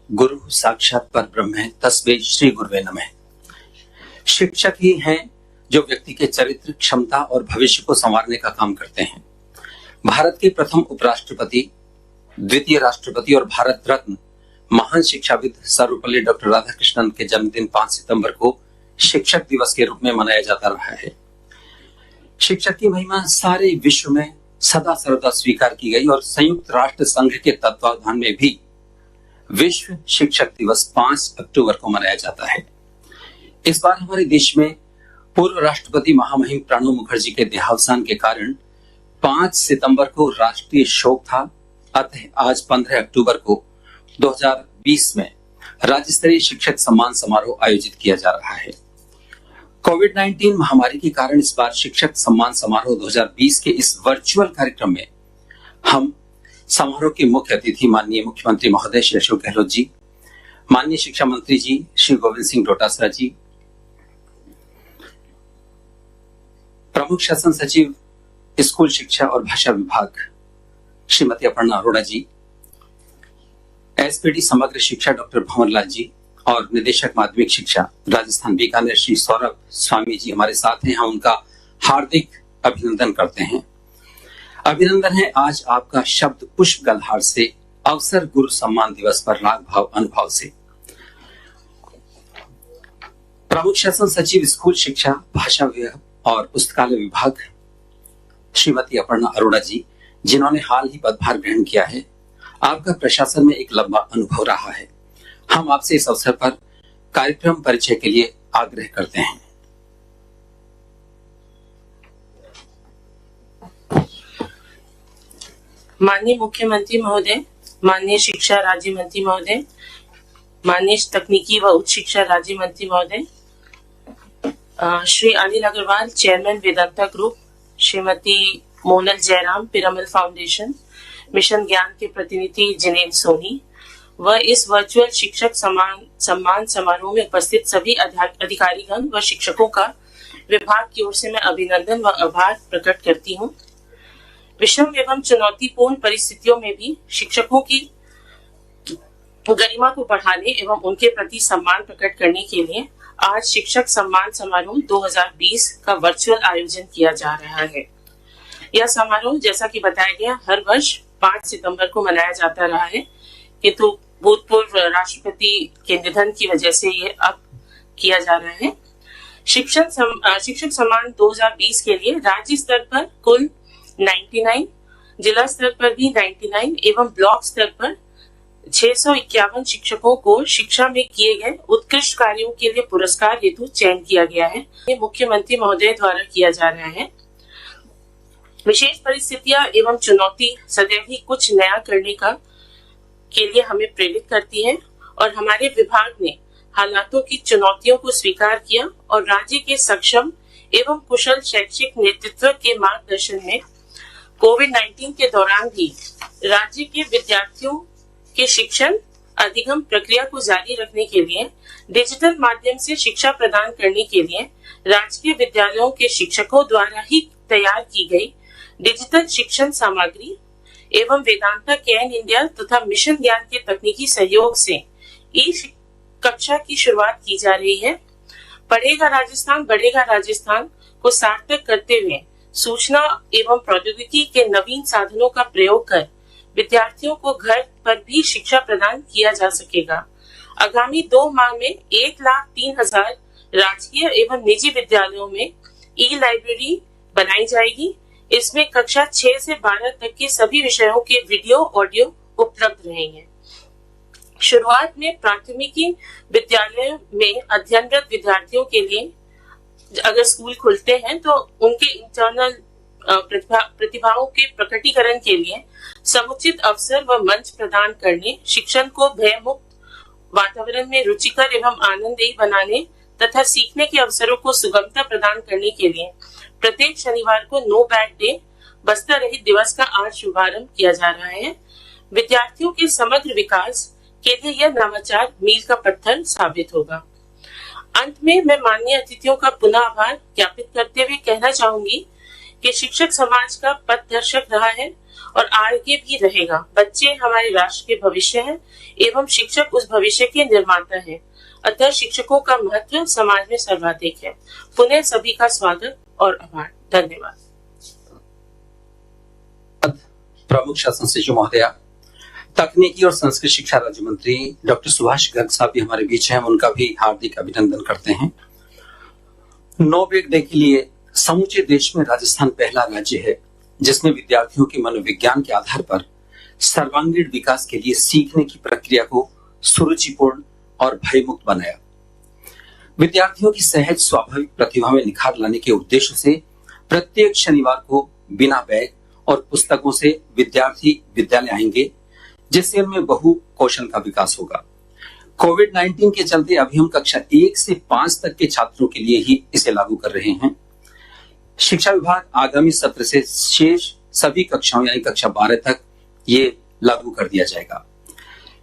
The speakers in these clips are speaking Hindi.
गुरु साक्षात परब्रह्म है, तस्मै श्री गुरुवे नमः। शिक्षक ही हैं जो व्यक्ति के चरित्र, क्षमता और भविष्य को संवारने का काम करते हैं। भारत के प्रथम उपराष्ट्रपति, द्वितीय राष्ट्रपति और भारत रत्न महान शिक्षाविद सर्वपल्ली डॉक्टर राधाकृष्णन के जन्मदिन 5 सितंबर को शिक्षक दिवस के रूप में मनाया जाता रहा है। शिक्षक की महिमा सारे विश्व में सदा सर्वदा स्वीकार की गई और संयुक्त राष्ट्र संघ के तत्वावधान में भी विश्व शिक्षक दिवस 5 अक्टूबर को मनाया जाता है। इस बार हमारे देश में पूर्व राष्ट्रपति महामहिम प्रणब मुखर्जी के देहावसान के कारण 5 सितंबर को राष्ट्रीय शोक था। अतः आज 15 अक्टूबर को 2020 में राज्य स्तरीय शिक्षक सम्मान समारोह आयोजित किया जा रहा है। कोविड-19 महामारी के कारण इस बार शिक्षक सम्मान समारोह 2020 के इस वर्चुअल कार्यक्रम में हम समारोह के मुख्य अतिथि माननीय मुख्यमंत्री महोदय श्री अशोक गहलोत जी, माननीय शिक्षा मंत्री जी श्री गोविंद सिंह डोटासरा जी, प्रमुख शासन सचिव स्कूल शिक्षा और भाषा विभाग श्रीमती अपर्णा अरोड़ा जी, एसपीडी समग्र शिक्षा डॉक्टर भंवरलाल जी और निदेशक माध्यमिक शिक्षा राजस्थान बीकानेर श्री सौरभ स्वामी जी हमारे साथ हैं। हम उनका हार्दिक अभिनंदन करते हैं। अभिनंदन है आज आपका शब्द पुष्प गलहार से, अवसर गुरु सम्मान दिवस पर राग भाव अनुभव से। प्रमुख शासन सचिव स्कूल शिक्षा, भाषा विभाग और पुस्तकालय विभाग श्रीमती अपर्णा अरोड़ा जी, जिन्होंने हाल ही पदभार ग्रहण किया है, आपका प्रशासन में एक लंबा अनुभव रहा है। हम आपसे इस अवसर पर कार्यक्रम परिचय के लिए आग्रह करते हैं। माननीय मुख्यमंत्री महोदय, माननीय शिक्षा राज्य मंत्री महोदय, माननीय तकनीकी व उच्च शिक्षा राज्य मंत्री महोदय, Shri Anil Agarwal chairman Vedanta group, Shrimati Monal Jayaram Piramal foundation, mission Gyan के प्रतिनिधि जिनेन सोनी व इस वर्चुअल शिक्षक सम्मान समारोह में उपस्थित सभी अधिकारीगण व शिक्षकों का विभाग की ओर से मैं अभिनंदन व आभार प्रकट करती हूँ। विषम एवं चुनौतीपूर्ण परिस्थितियों में भी शिक्षकों की गरिमा को बढ़ाने एवं उनके प्रति सम्मान प्रकट करने के लिए आज शिक्षक सम्मान समारोह 2020 का वर्चुअल आयोजन किया जा रहा है। यह समारोह जैसा कि बताया गया हर वर्ष 5 सितंबर को मनाया जाता रहा है, किंतु भूतपूर्व राष्ट्रपति के निधन की वजह से ये अब किया जा रहा है। शिक्षक सम्मान 2020 के लिए राज्य स्तर पर कुल 99, जिला स्तर पर भी 99 एवं ब्लॉक स्तर पर 651 शिक्षकों को शिक्षा में किए गए उत्कृष्ट कार्यों के लिए पुरस्कार हेतु चयन किया गया है। ये मुख्यमंत्री महोदय द्वारा किया जा रहा है। विशेष परिस्थितियां एवं चुनौती सदैव ही कुछ नया करने के लिए हमें प्रेरित करती है और हमारे विभाग ने हालातों की चुनौतियों को स्वीकार किया और राज्य के सक्षम एवं कुशल शैक्षिक नेतृत्व के मार्गदर्शन में कोविड-19 के दौरान भी राज्य के विद्यार्थियों के शिक्षण अधिगम प्रक्रिया को जारी रखने के लिए डिजिटल माध्यम से शिक्षा प्रदान करने के लिए राजकीय विद्यालयों के शिक्षकों द्वारा ही तैयार की गई डिजिटल शिक्षण सामग्री एवं वेदांता कैन इंडिया तथा मिशन ज्ञान के तकनीकी सहयोग से ई कक्षा की शुरुआत की जा रही है। पढ़ेगा राजस्थान बढ़ेगा राजस्थान को सार्थक करते हुए सूचना एवं प्रौद्योगिकी के नवीन साधनों का प्रयोग कर विद्यार्थियों को घर पर भी शिक्षा प्रदान किया जा सकेगा। आगामी 2 माह में 1,03,000 राजकीय एवं निजी विद्यालयों में ई लाइब्रेरी बनाई जाएगी। इसमें कक्षा 6 से 12 तक के सभी विषयों के वीडियो ऑडियो उपलब्ध रहेंगे। शुरुआत में प्राथमिकी विद्यालय में अध्ययनरत विद्यार्थियों के लिए अगर स्कूल खुलते हैं तो उनके इंटरनल प्रतिभाओं के प्रकटीकरण के लिए समुचित अवसर व मंच प्रदान करने, शिक्षण को भयमुक्त वातावरण में रुचिकर एवं आनंददायी बनाने तथा सीखने के अवसरों को सुगमता प्रदान करने के लिए प्रत्येक शनिवार को नो बैग डे बस्ता रहित दिवस का आज शुभारंभ किया जा रहा है। विद्यार्थियों के समग्र विकास के लिए यह नवाचार मील का पत्थर साबित होगा। अंत में मैं माननीय अतिथियों का पुनः आभार ज्ञापित करते हुए कहना चाहूंगी कि शिक्षक समाज का पथदर्शक रहा है और आगे भी रहेगा। बच्चे हमारे राष्ट्र के भविष्य हैं एवं शिक्षक उस भविष्य के निर्माता हैं। अतः शिक्षकों का महत्व समाज में सर्वाधिक है। पुनः सभी का स्वागत और आभार। धन्यवाद। प्रमुख शासन सचिव महोदया, तकनीकी और संस्कृत शिक्षा राज्य मंत्री डॉक्टर सुभाष गर्ग साहब भी हमारे बीच हैं। हम उनका भी हार्दिक अभिनंदन करते हैं। नो बैग डे के लिए समूचे देश में राजस्थान पहला राज्य है जिसने विद्यार्थियों के मनोविज्ञान के आधार पर सर्वांगीण विकास के लिए सीखने की प्रक्रिया को सुरुचिपूर्ण और भयमुक्त बनाया। विद्यार्थियों की सहज स्वाभाविक प्रतिभा में निखार लाने के उद्देश्य से प्रत्येक शनिवार को बिना बैग और पुस्तकों से विद्यार्थी विद्यालय आएंगे, जिससे उनमें बहु कौशल का विकास होगा। कोविड-19 के चलते अभी हम कक्षा 1 से 5 तक के छात्रों के लिए ही इसे लागू कर रहे हैं। शिक्षा विभाग आगामी सत्र से शेष सभी कक्षाओं यानी कक्षा 12 तक ये लागू कर दिया जाएगा।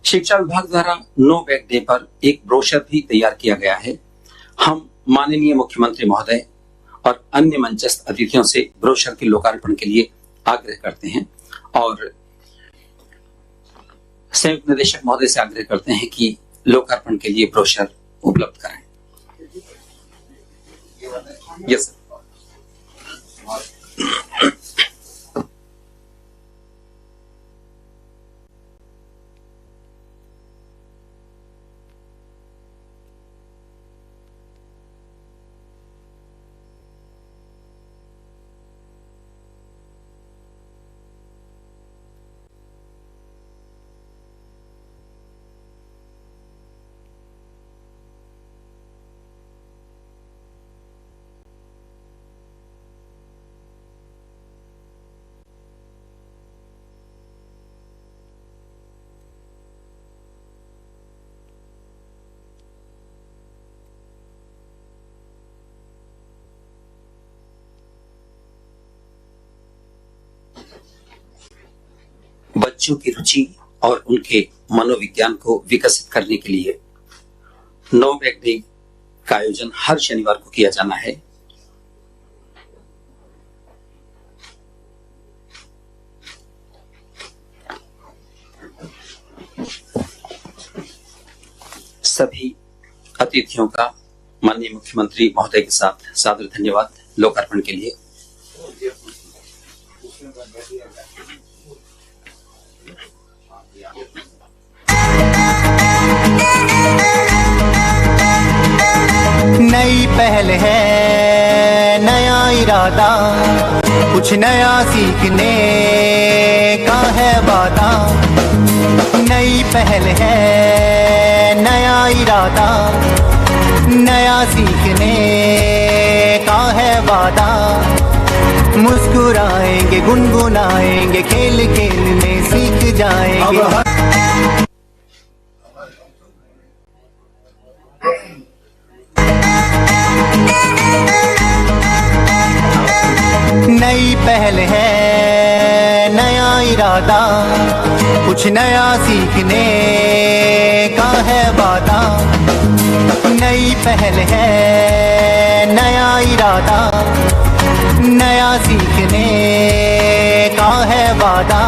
शिक्षा विभाग द्वारा नो बैग डे पर एक ब्रोशर भी तैयार किया गया है। हम माननीय मुख्यमंत्री महोदय और अन्य मंचस्थ अतिथियों से ब्रोशर के लोकार्पण के लिए आग्रह करते हैं और संयुक्त निदेशक महोदय से आग्रह करते हैं कि लोकार्पण के लिए ब्रोशर उपलब्ध कराएं। Yes sir. बच्चों की रुचि और उनके मनोविज्ञान को विकसित करने के लिए नो बैग डे का आयोजन हर शनिवार को किया जाना है। सभी अतिथियों का माननीय मुख्यमंत्री महोदय के साथ सादर धन्यवाद लोकार्पण के लिए। नई पहल है, नया इरादा, कुछ नया सीखने का है वादा। नई पहल है, नया इरादा, नया सीखने का है वादा। मुस्कुराएंगे, गुनगुनाएंगे, खेल खेल में सीख जाएंगे। नई पहल है, नया इरादा, कुछ नया सीखने का है वादा। नई पहल है, नया इरादा, नया सीखने का है वादा।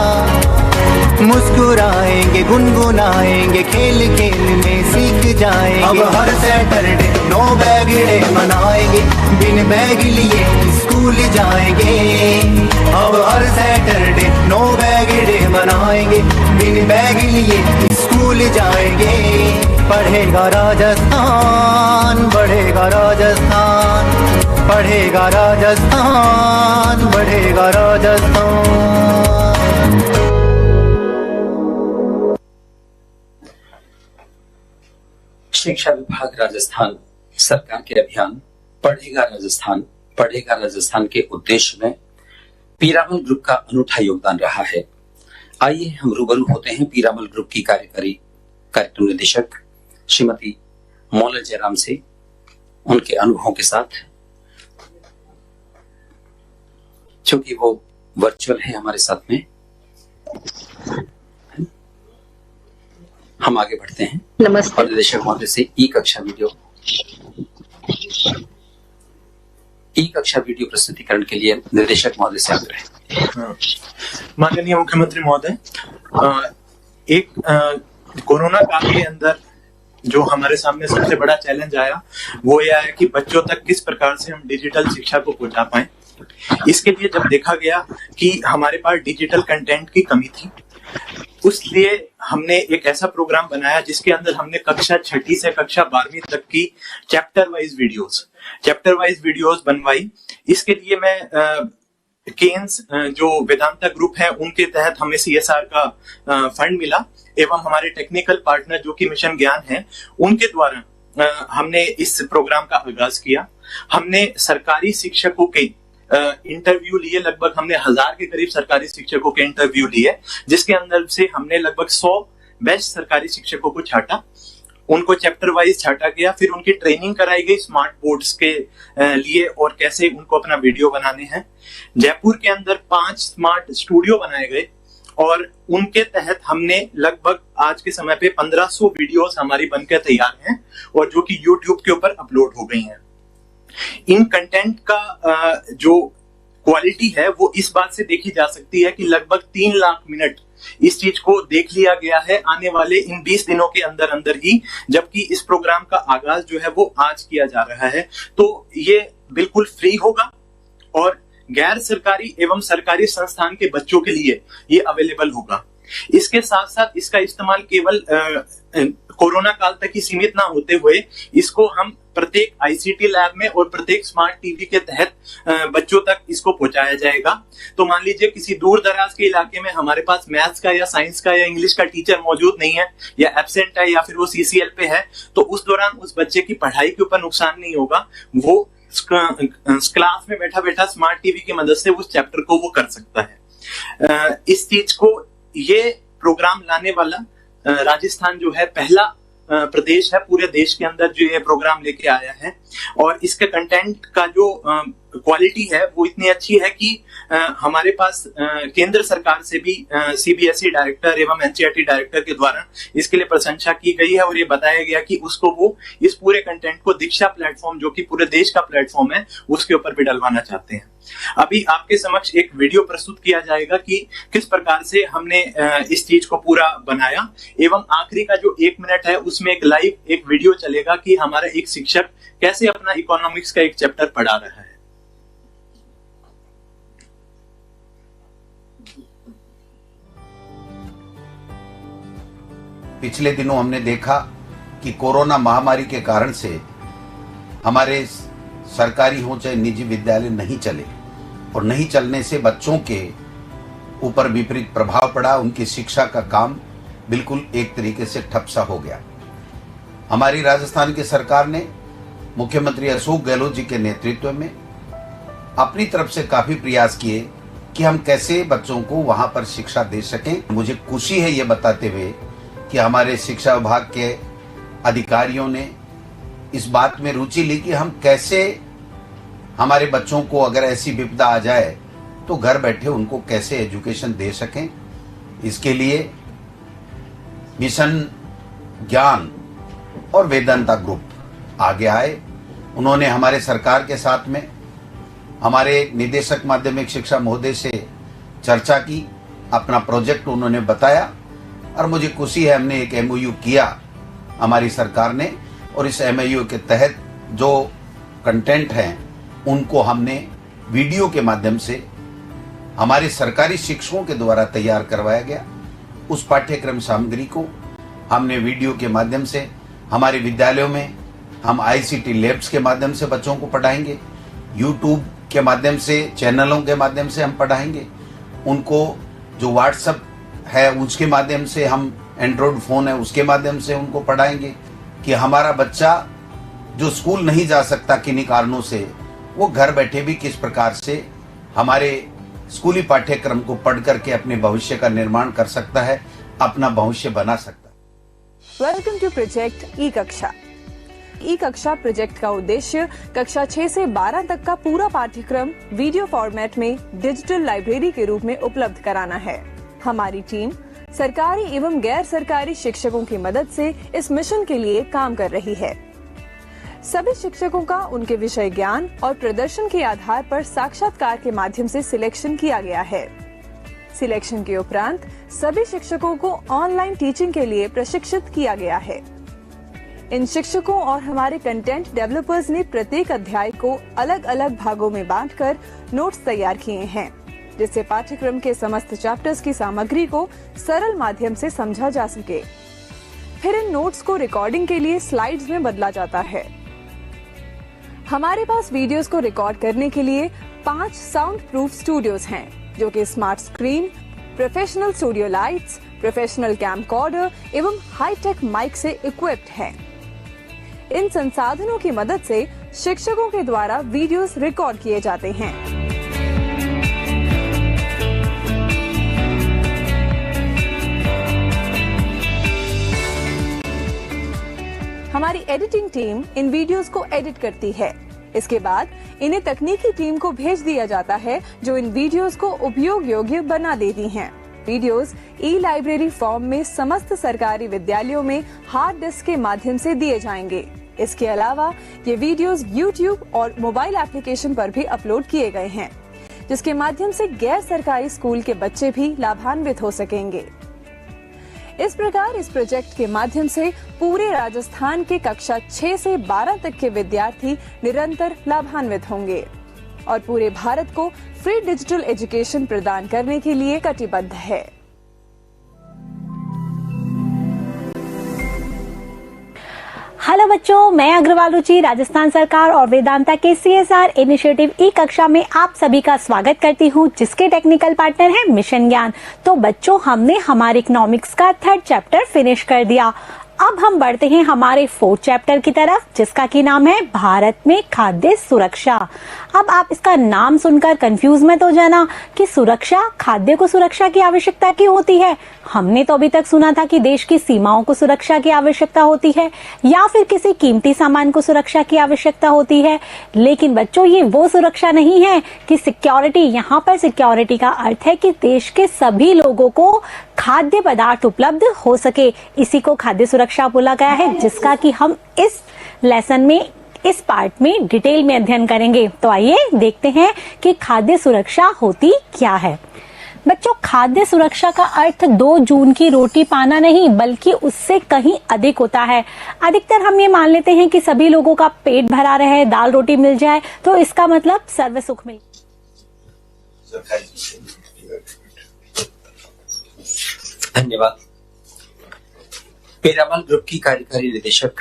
मुस्कुराएंगे, गुनगुनाएंगे, खेल खेल में सीख जाएंगे। अब हर सैटरडे नो बैग डे मनाएंगे, बिन बैग लिए स्कूल जाएंगे। अब हर सैटरडे नो बैग डे मनाएंगे, बिन बैग लिए स्कूल जाएंगे। पढ़ेगा राजस्थान, बढ़ेगा राजस्थान, पढ़ेगा राजस्थान, बढ़ेगा राजस्थान। शिक्षा विभाग राजस्थान सरकार के अभियान पढ़ेगा राजस्थान, पढ़ेगा राजस्थान के उद्देश्य में पीरामल ग्रुप का अनूठा योगदान रहा है। आइए हम रूबरू होते हैं पीरामल ग्रुप की कार्यकारी कार्यक्रम निदेशक श्रीमती मौला जयराम से, उनके अनुभवों के साथ। चूंकि वो वर्चुअल है हमारे साथ में, हम आगे बढ़ते हैं। नमस्ते। और निदेशक महोदय से ई कक्षा वीडियो। ई कक्षा वीडियो प्रस्तुतिकरण के लिए निर्देशक महोदय से आग्रह। माननीय मुख्यमंत्री महोदय, एक कोरोना काल के अंदर जो हमारे सामने सबसे बड़ा चैलेंज आया वो यह है कि बच्चों तक किस प्रकार से हम डिजिटल शिक्षा को पहुंचा पाए। इसके लिए जब देखा गया कि हमारे पास डिजिटल कंटेंट की कमी थी, उसलिए हमने एक ऐसा प्रोग्राम बनाया जिसके अंदर हमने कक्षा 6ठी से कक्षा 12वीं तक की चैप्टर वाइज वीडियोस बनवाई। इसके लिए मैं केन्स जो वेदांता ग्रुप है उनके तहत हमें CSR का फंड मिला एवं हमारे टेक्निकल पार्टनर जो कि मिशन ज्ञान है उनके द्वारा हमने इस प्रोग्राम का आगाज किया। हमने सरकारी शिक्षकों के इंटरव्यू लिए, लगभग हमने 1000 के करीब सरकारी शिक्षकों के इंटरव्यू लिए, जिसके अंदर से हमने लगभग 100 बेस्ट सरकारी शिक्षकों को छाटा, उनको चैप्टर वाइज छाटा गया, फिर उनकी ट्रेनिंग कराई गई स्मार्ट बोर्ड्स के लिए और कैसे उनको अपना वीडियो बनाने हैं। जयपुर के अंदर 5 स्मार्ट स्टूडियो बनाए गए और उनके तहत हमने लगभग आज के समय पे 1500 वीडियोस हमारी बनकर तैयार हैं और जो कि YouTube के ऊपर अपलोड हो गई हैं। इन कंटेंट का जो क्वालिटी है वो इस बात से देखी जा सकती है कि लगभग 3 लाख मिनट इस चीज को देख लिया गया है आने वाले इन 20 दिनों के अंदर अंदर ही, जबकि इस प्रोग्राम का आगाज जो है वो आज किया जा रहा है। तो ये बिल्कुल फ्री होगा और गैर सरकारी एवं सरकारी संस्थान के बच्चों के लिए ये अवेलेबल होगा। इसके साथ साथ इसका इस्तेमाल केवल कोरोना काल तक ही सीमित ना होते हुए इसको हम प्रत्येक ICT लैब में और प्रत्येक स्मार्ट टीवी के तहत बच्चों तक इसको पहुंचाया जाएगा। तो मान लीजिए किसी दूर दराज के इलाके में हमारे पास मैथ्स का या साइंस का या इंग्लिश का टीचर मौजूद नहीं है या एब्सेंट है या फिर वो CCL पे है, तो उस दौरान उस बच्चे की पढ़ाई के ऊपर नुकसान नहीं होगा। वो क्लास में बैठा बैठा स्मार्ट टीवी की मदद से उस चैप्टर को वो कर सकता है। इस चीज को ये प्रोग्राम लाने वाला राजस्थान जो है पहला प्रदेश है पूरे देश के अंदर जो ये प्रोग्राम लेके आया है और इसके कंटेंट का जो क्वालिटी है वो इतनी अच्छी है कि हमारे पास केंद्र सरकार से भी CBSE डायरेक्टर एवं NCERT डायरेक्टर के द्वारा इसके लिए प्रशंसा की गई है और ये बताया गया कि उसको वो इस पूरे कंटेंट को दीक्षा प्लेटफॉर्म जो कि पूरे देश का प्लेटफॉर्म है उसके ऊपर भी डलवाना चाहते हैं। अभी आपके समक्ष एक वीडियो प्रस्तुत किया जाएगा कि किस प्रकार से हमने इस चीज को पूरा बनाया एवं आखिरी का जो 1 मिनट है उसमें एक लाइव एक वीडियो चलेगा कि हमारा एक शिक्षक कैसे अपना इकोनॉमिक्स का एक चैप्टर पढ़ा रहा है। पिछले दिनों हमने देखा कि कोरोना महामारी के कारण से हमारे सरकारी हो चाहे निजी विद्यालय नहीं चले और नहीं चलने से बच्चों के ऊपर विपरीत प्रभाव पड़ा। उनकी शिक्षा का काम बिल्कुल एक तरीके से ठप सा हो गया। हमारी राजस्थान की सरकार ने मुख्यमंत्री अशोक गहलोत जी के नेतृत्व में अपनी तरफ से काफी प्रयास किए कि हम कैसे बच्चों को वहां पर शिक्षा दे सकें। मुझे खुशी है ये बताते हुए कि हमारे शिक्षा विभाग के अधिकारियों ने इस बात में रुचि ली कि हम कैसे हमारे बच्चों को अगर ऐसी विपदा आ जाए तो घर बैठे उनको कैसे एजुकेशन दे सकें। इसके लिए मिशन ज्ञान और वेदांता ग्रुप आगे आए। उन्होंने हमारे सरकार के साथ में हमारे निदेशक माध्यमिक शिक्षा महोदय से चर्चा की, अपना प्रोजेक्ट उन्होंने बताया और मुझे खुशी है हमने एक MOU किया हमारी सरकार ने और इस MOU के तहत जो कंटेंट हैं उनको हमने वीडियो के माध्यम से हमारे सरकारी शिक्षकों के द्वारा तैयार करवाया गया। उस पाठ्यक्रम सामग्री को हमने वीडियो के माध्यम से हमारे विद्यालयों में हम ICT लैब्स के माध्यम से बच्चों को पढ़ाएंगे, YouTube के माध्यम से चैनलों के माध्यम से हम पढ़ाएंगे उनको, जो WhatsApp है उसके माध्यम से, हम एंड्रॉइड फोन है उसके माध्यम से उनको पढ़ाएंगे कि हमारा बच्चा जो स्कूल नहीं जा सकता किन्हीं कारणों से वो घर बैठे भी किस प्रकार से हमारे स्कूली पाठ्यक्रम को पढ़ करके अपने भविष्य का निर्माण कर सकता है, अपना भविष्य बना सकता है। वेलकम टू प्रोजेक्ट ई कक्षा। ई कक्षा प्रोजेक्ट का उद्देश्य कक्षा 6 से 12 तक का पूरा पाठ्यक्रम वीडियो फॉर्मेट में डिजिटल लाइब्रेरी के रूप में उपलब्ध कराना है। हमारी टीम सरकारी एवं गैर सरकारी शिक्षकों की मदद से इस मिशन के लिए काम कर रही है। सभी शिक्षकों का उनके विषय ज्ञान और प्रदर्शन के आधार पर साक्षात्कार के माध्यम से सिलेक्शन किया गया है। सिलेक्शन के उपरांत सभी शिक्षकों को ऑनलाइन टीचिंग के लिए प्रशिक्षित किया गया है। इन शिक्षकों और हमारे कंटेंट डेवलपर्स ने प्रत्येक अध्याय को अलग अलग भागों में बांटकर नोट्स तैयार किए हैं, जिससे पाठ्यक्रम के समस्त चैप्टर्स की सामग्री को सरल माध्यम से समझा जा सके। फिर इन नोट्स को रिकॉर्डिंग के लिए स्लाइड्स में बदला जाता है। हमारे पास वीडियोस को रिकॉर्ड करने के लिए 5 साउंड प्रूफ स्टूडियोज हैं, जो कि smart screen, professional studio lights, professional camcorder एवं हाईटेक माइक से इक्विप्ड हैं। इन संसाधनों की मदद से शिक्षकों के द्वारा वीडियोस रिकॉर्ड किए जाते हैं। हमारी एडिटिंग टीम इन वीडियोस को एडिट करती है। इसके बाद इन्हें तकनीकी टीम को भेज दिया जाता है, जो इन वीडियोस को उपयोग योग्य बना देती हैं। वीडियोस ई-लाइब्रेरी फॉर्म में समस्त सरकारी विद्यालयों में हार्ड डिस्क के माध्यम से दिए जाएंगे। इसके अलावा ये वीडियोस YouTube और मोबाइल एप्लीकेशन पर भी अपलोड किए गए हैं, जिसके माध्यम से गैर सरकारी स्कूल के बच्चे भी लाभान्वित हो सकेंगे। इस प्रकार इस प्रोजेक्ट के माध्यम से पूरे राजस्थान के कक्षा 6 से 12 तक के विद्यार्थी निरंतर लाभान्वित होंगे और पूरे भारत को फ्री डिजिटल एजुकेशन प्रदान करने के लिए कटिबद्ध है। हेलो बच्चों, मैं अग्रवाल रुचि राजस्थान सरकार और वेदांता के CSR इनिशिएटिव ई कक्षा में आप सभी का स्वागत करती हूं, जिसके टेक्निकल पार्टनर है मिशन ज्ञान। तो बच्चों, हमने हमारे इकोनॉमिक्स का 3rd चैप्टर फिनिश कर दिया। अब हम बढ़ते हैं हमारे 4th चैप्टर की तरफ, जिसका की नाम है भारत में खाद्य सुरक्षा। अब आप इसका नाम सुनकर कंफ्यूज मत हो जाना कि सुरक्षा, खाद्य को सुरक्षा की आवश्यकता क्यों होती है। हमने तो अभी तक सुना था कि देश की सीमाओं को सुरक्षा की आवश्यकता होती है या फिर किसी कीमती सामान को सुरक्षा की आवश्यकता होती है। लेकिन बच्चों, ये वो सुरक्षा नहीं है कि सिक्योरिटी। यहाँ पर सिक्योरिटी का अर्थ है कि देश के सभी लोगों को खाद्य पदार्थ उपलब्ध हो सके। इसी को खाद्य सुरक्षा बोला गया है, जिसका कि हम इस लेसन में, इस पार्ट में डिटेल में अध्ययन करेंगे। तो आइए देखते हैं कि खाद्य सुरक्षा होती क्या है। बच्चों, खाद्य सुरक्षा का अर्थ 2 जून की रोटी पाना नहीं, बल्कि उससे कहीं अधिक होता है। अधिकतर हम ये मान लेते हैं कि सभी लोगों का पेट भरा रहे, दाल रोटी मिल जाए, तो इसका मतलब सर्व सुख मिल। धन्यवाद। पेरामल ग्रुप की कार्यकारी निदेशक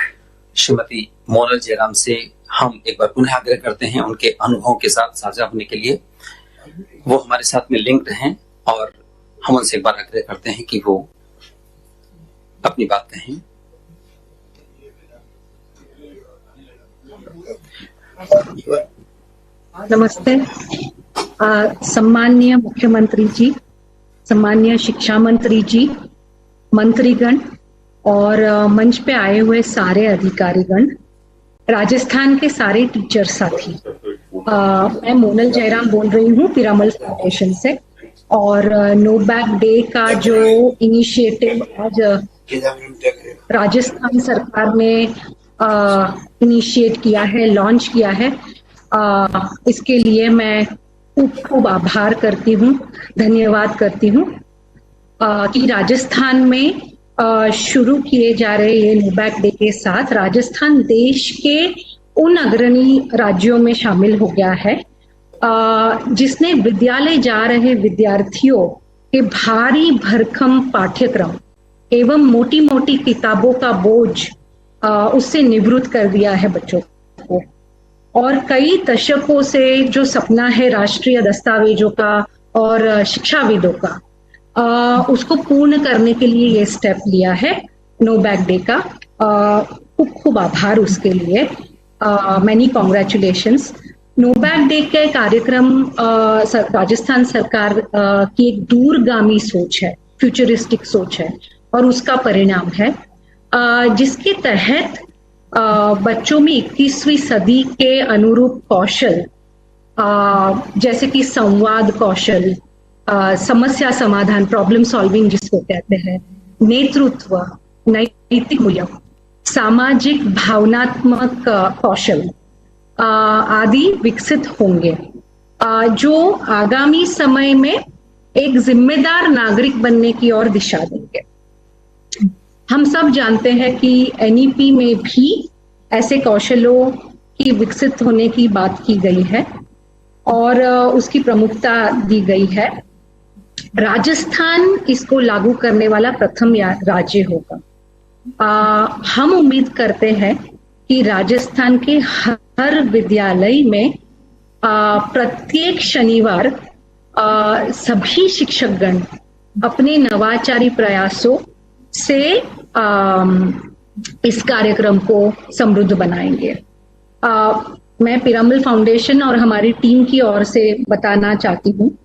श्रीमती मोनल जयराम से हम एक बार पुनः आग्रह करते हैं उनके अनुभवों के साथ साझा होने के लिए। वो हमारे साथ में लिंक्ड हैं और हम उनसे एक बार आग्रह करते हैं कि वो अपनी बात कहें। नमस्ते। सम्माननीय मुख्यमंत्री जी, सम्माननीय शिक्षा मंत्री जी, मंत्रीगण और मंच पे आए हुए सारे अधिकारीगण, राजस्थान के सारे टीचर साथी, मैं मोनल जयराम बोल रही हूँ पीरामल फाउंडेशन से। और नो बैग डे का जो इनिशिएटिव आज राजस्थान सरकार ने इनिशिएट किया है, लॉन्च किया है, इसके लिए मैं खूब आभार करती हूँ, धन्यवाद करती हूँ कि राजस्थान में शुरू किए जा रहे ये नो बैग डे के साथ राजस्थान देश के उन अग्रणी राज्यों में शामिल हो गया है जिसने विद्यालय जा रहे विद्यार्थियों के भारी भरकम पाठ्यक्रम एवं मोटी मोटी किताबों का बोझ उससे निवृत्त कर दिया है बच्चों को। और कई दशकों से जो सपना है राष्ट्रीय दस्तावेजों का और शिक्षाविदों का, उसको पूर्ण करने के लिए ये स्टेप लिया है नो बैग डे का। खूब खूब आभार उसके लिए, many congratulations. No bag day के कार्यक्रम राजस्थान सरकार की एक दूरगामी सोच है, फ्यूचरिस्टिक सोच है और उसका परिणाम है जिसके तहत बच्चों में 21वीं सदी के अनुरूप कौशल जैसे कि संवाद कौशल, समस्या समाधान, प्रॉब्लम सॉल्विंग जिसको कहते हैं, नेतृत्व, नैतिक मूल्य, सामाजिक भावनात्मक कौशल आदि विकसित होंगे जो आगामी समय में एक जिम्मेदार नागरिक बनने की ओर दिशा देंगे। हम सब जानते हैं कि एनईपी में भी ऐसे कौशलों की विकसित होने की बात की गई है और उसकी प्रमुखता दी गई है। राजस्थान इसको लागू करने वाला प्रथम राज्य होगा। हम उम्मीद करते हैं कि राजस्थान के हर विद्यालय में प्रत्येक शनिवार सभी शिक्षकगण अपने नवाचारी प्रयासों से इस कार्यक्रम को समृद्ध बनाएंगे। मैं पिरामल फाउंडेशन और हमारी टीम की ओर से बताना चाहती हूँ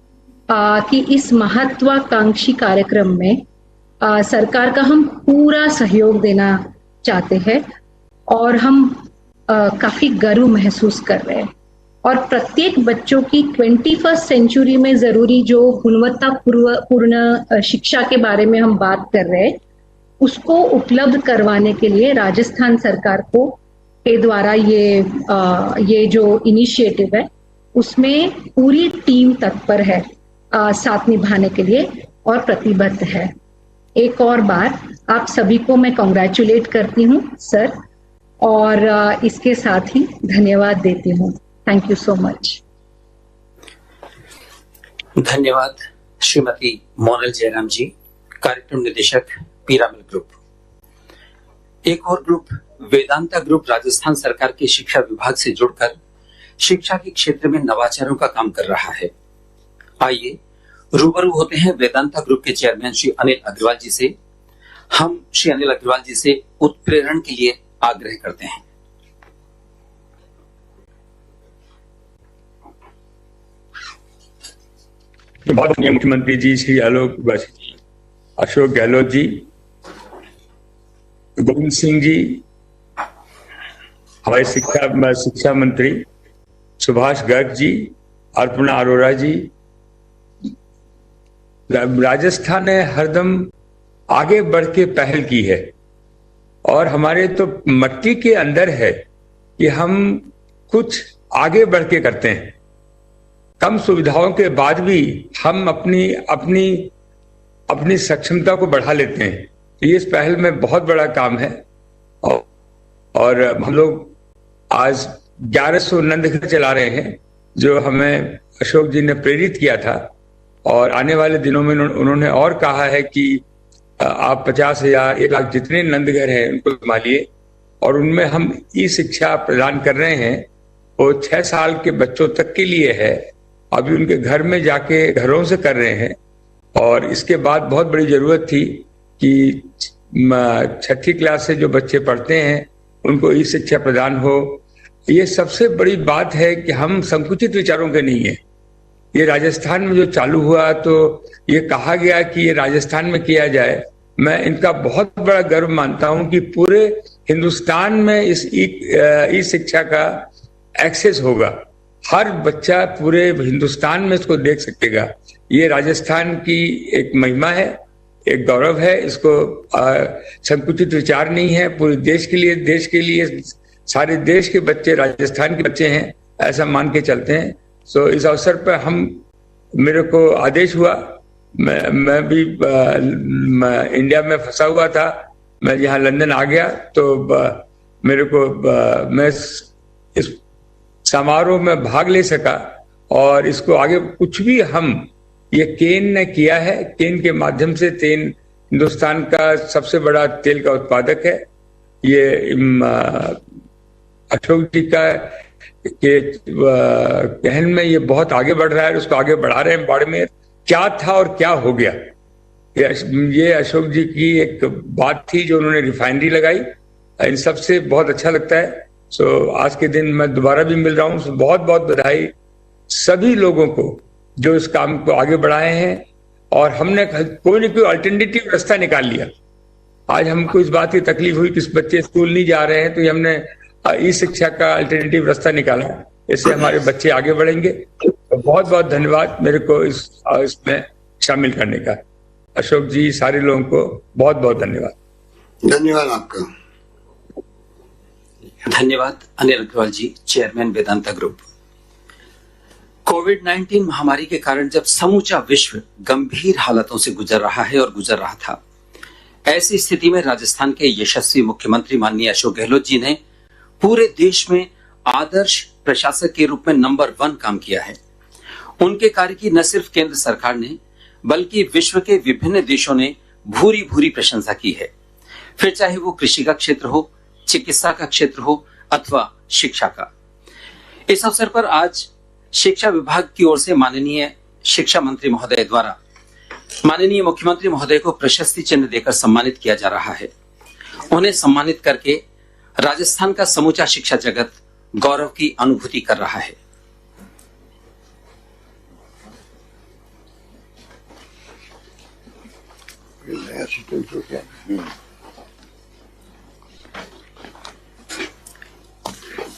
कि इस महत्वाकांक्षी कार्यक्रम में सरकार का हम पूरा सहयोग देना चाहते हैं और हम काफी गर्व महसूस कर रहे हैं और प्रत्येक बच्चों की 21st सेंचुरी में जरूरी जो गुणवत्तापूर्ण शिक्षा के बारे में हम बात कर रहे हैं उसको उपलब्ध करवाने के लिए राजस्थान सरकार को के द्वारा ये जो इनिशिएटिव है उसमें पूरी टीम तत्पर है साथ निभाने के लिए और प्रतिबद्ध है। एक और बार आप सभी को मैं कॉन्ग्रेचुलेट करती हूँ सर और इसके साथ ही धन्यवाद देती हूँ। Thank you so much. धन्यवाद श्रीमती मोनल जयराम जी, कार्यक्रम निदेशक पिरामल ग्रुप। एक और ग्रुप वेदांता ग्रुप राजस्थान सरकार के शिक्षा विभाग से जुड़कर शिक्षा के क्षेत्र में नवाचारों का काम कर रहा है। आइए रूबरू होते हैं वेदांता ग्रुप के चेयरमैन श्री अनिल अग्रवाल जी से। हम श्री अनिल अग्रवाल जी से उत्प्रेरण के लिए आग्रह करते हैं। माननीय मुख्यमंत्री जी श्री अशोक गहलोत जी, गोविंद सिंह जी, हमारे शिक्षा मंत्री सुभाष गर्ग जी, अर्पणा अरोड़ा जी, राजस्थान ने हरदम आगे बढ़ के पहल की है और हमारे तो मट्टी के अंदर है कि हम कुछ आगे बढ़ के करते हैं। कम सुविधाओं के बाद भी हम अपनी सक्षमता को बढ़ा लेते हैं। ये इस पहल में बहुत बड़ा काम है और हम लोग आज 1100 नंदघर चला रहे हैं जो हमें अशोक जी ने प्रेरित किया था और आने वाले दिनों में उन्होंने और कहा है कि आप 50,000 1 लाख जितने नंदघर हैं उनको संभालिए और उनमें हम ई शिक्षा प्रदान कर रहे हैं। वो 6 साल के बच्चों तक के लिए है। अभी उनके घर में जाके घरों से कर रहे हैं और इसके बाद बहुत बड़ी जरूरत थी कि 6ठी क्लास से जो बच्चे पढ़ते हैं उनको ई शिक्षा प्रदान हो। ये सबसे बड़ी बात है कि हम संकुचित विचारों के नहीं है। ये राजस्थान में जो चालू हुआ तो ये कहा गया कि ये राजस्थान में किया जाए। मैं इनका बहुत बड़ा गर्व मानता हूं कि पूरे हिंदुस्तान में इस ई शिक्षा का एक्सेस होगा। हर बच्चा पूरे हिंदुस्तान में इसको देख सकेगा। ये राजस्थान की एक महिमा है, एक गौरव है। इसको संकुचित विचार नहीं है। पूरे देश के लिए सारे देश के बच्चे राजस्थान के बच्चे हैं ऐसा मान के चलते हैं। सो इस अवसर पर मेरे को आदेश हुआ, मैं भी इंडिया में फंसा हुआ था, मैं यहाँ लंदन आ गया तो मेरे को मैं इस समारोह में भाग ले सका और इसको आगे कुछ भी ये केन ने किया है। केन के माध्यम से तेल हिंदुस्तान का सबसे बड़ा तेल का उत्पादक है। ये अशोक जी के कहन में ये बहुत आगे बढ़ रहा है, उसको आगे बढ़ा रहे हैं। बाड़मेर क्या था और क्या हो गया, ये अशोक जी की एक बात थी जो उन्होंने रिफाइनरी लगाई। इन सब से बहुत अच्छा लगता है। सो आज के दिन मैं दोबारा भी मिल रहा हूँ। सो बहुत बहुत बधाई सभी लोगों को जो इस काम को आगे बढ़ाए हैं और हमने कोई न कोई अल्टरनेटिव रास्ता निकाल लिया। आज हमको इस बात की तकलीफ हुई कि बच्चे स्कूल नहीं जा रहे हैं तो हमने ई शिक्षा का अल्टरनेटिव रास्ता निकाला। इससे हमारे बच्चे आगे बढ़ेंगे। तो बहुत बहुत धन्यवाद मेरे को इसमें शामिल करने का। अशोक जी, सारे लोगों को बहुत बहुत धन्यवाद। धन्यवाद आपका। धन्यवाद अनिल अग्रवाल जी, चेयरमैन वेदांता ग्रुप। कोविड-19 महामारी के कारण जब समूचा विश्व गंभीर हालातों से गुजर रहा है और गुजर रहा था, ऐसी स्थिति में राजस्थान के यशस्वी मुख्यमंत्री माननीय अशोक गहलोत जी ने पूरे देश में आदर्श प्रशासक के रूप में नंबर 1 काम किया है। उनके कार्य की न सिर्फ केंद्र सरकार ने बल्कि विश्व के विभिन्न देशों ने भूरी भूरी प्रशंसा की है, फिर चाहे वो कृषि का क्षेत्र हो, चिकित्सा का क्षेत्र हो अथवा शिक्षा का। इस अवसर पर आज शिक्षा विभाग की ओर से माननीय शिक्षा मंत्री महोदय द्वारा माननीय मुख्यमंत्री महोदय को प्रशस्ति चिन्ह देकर सम्मानित किया जा रहा है। उन्हें सम्मानित करके राजस्थान का समूचा शिक्षा जगत गौरव की अनुभूति कर रहा है।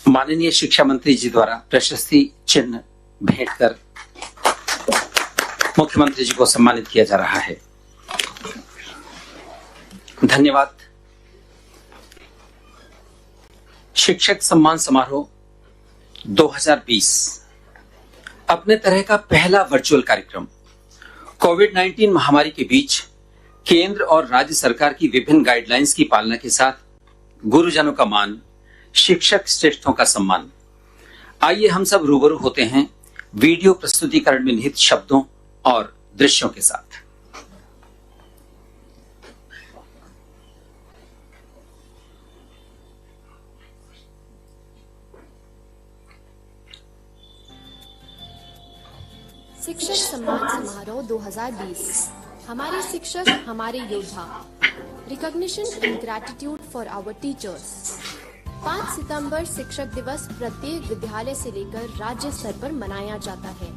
माननीय शिक्षा मंत्री जी द्वारा प्रशस्ति चिन्ह भेंट कर मुख्यमंत्री जी को सम्मानित किया जा रहा है। धन्यवाद। शिक्षक सम्मान समारोह 2020 अपने तरह का पहला वर्चुअल कार्यक्रम कोविड-19 महामारी के बीच केंद्र और राज्य सरकार की विभिन्न गाइडलाइंस की पालना के साथ गुरुजनों का मान, शिक्षक श्रेष्ठों का सम्मान। आइए हम सब रूबरू होते हैं वीडियो प्रस्तुतिकरण में निहित शब्दों और दृश्यों के साथ। शिक्षक सम्मान समारोह 2020। हमारे शिक्षक हमारे योद्धा। Recognition and gratitude for our teachers. 5 सितंबर शिक्षक दिवस प्रत्येक विद्यालय से लेकर राज्य स्तर पर मनाया जाता है।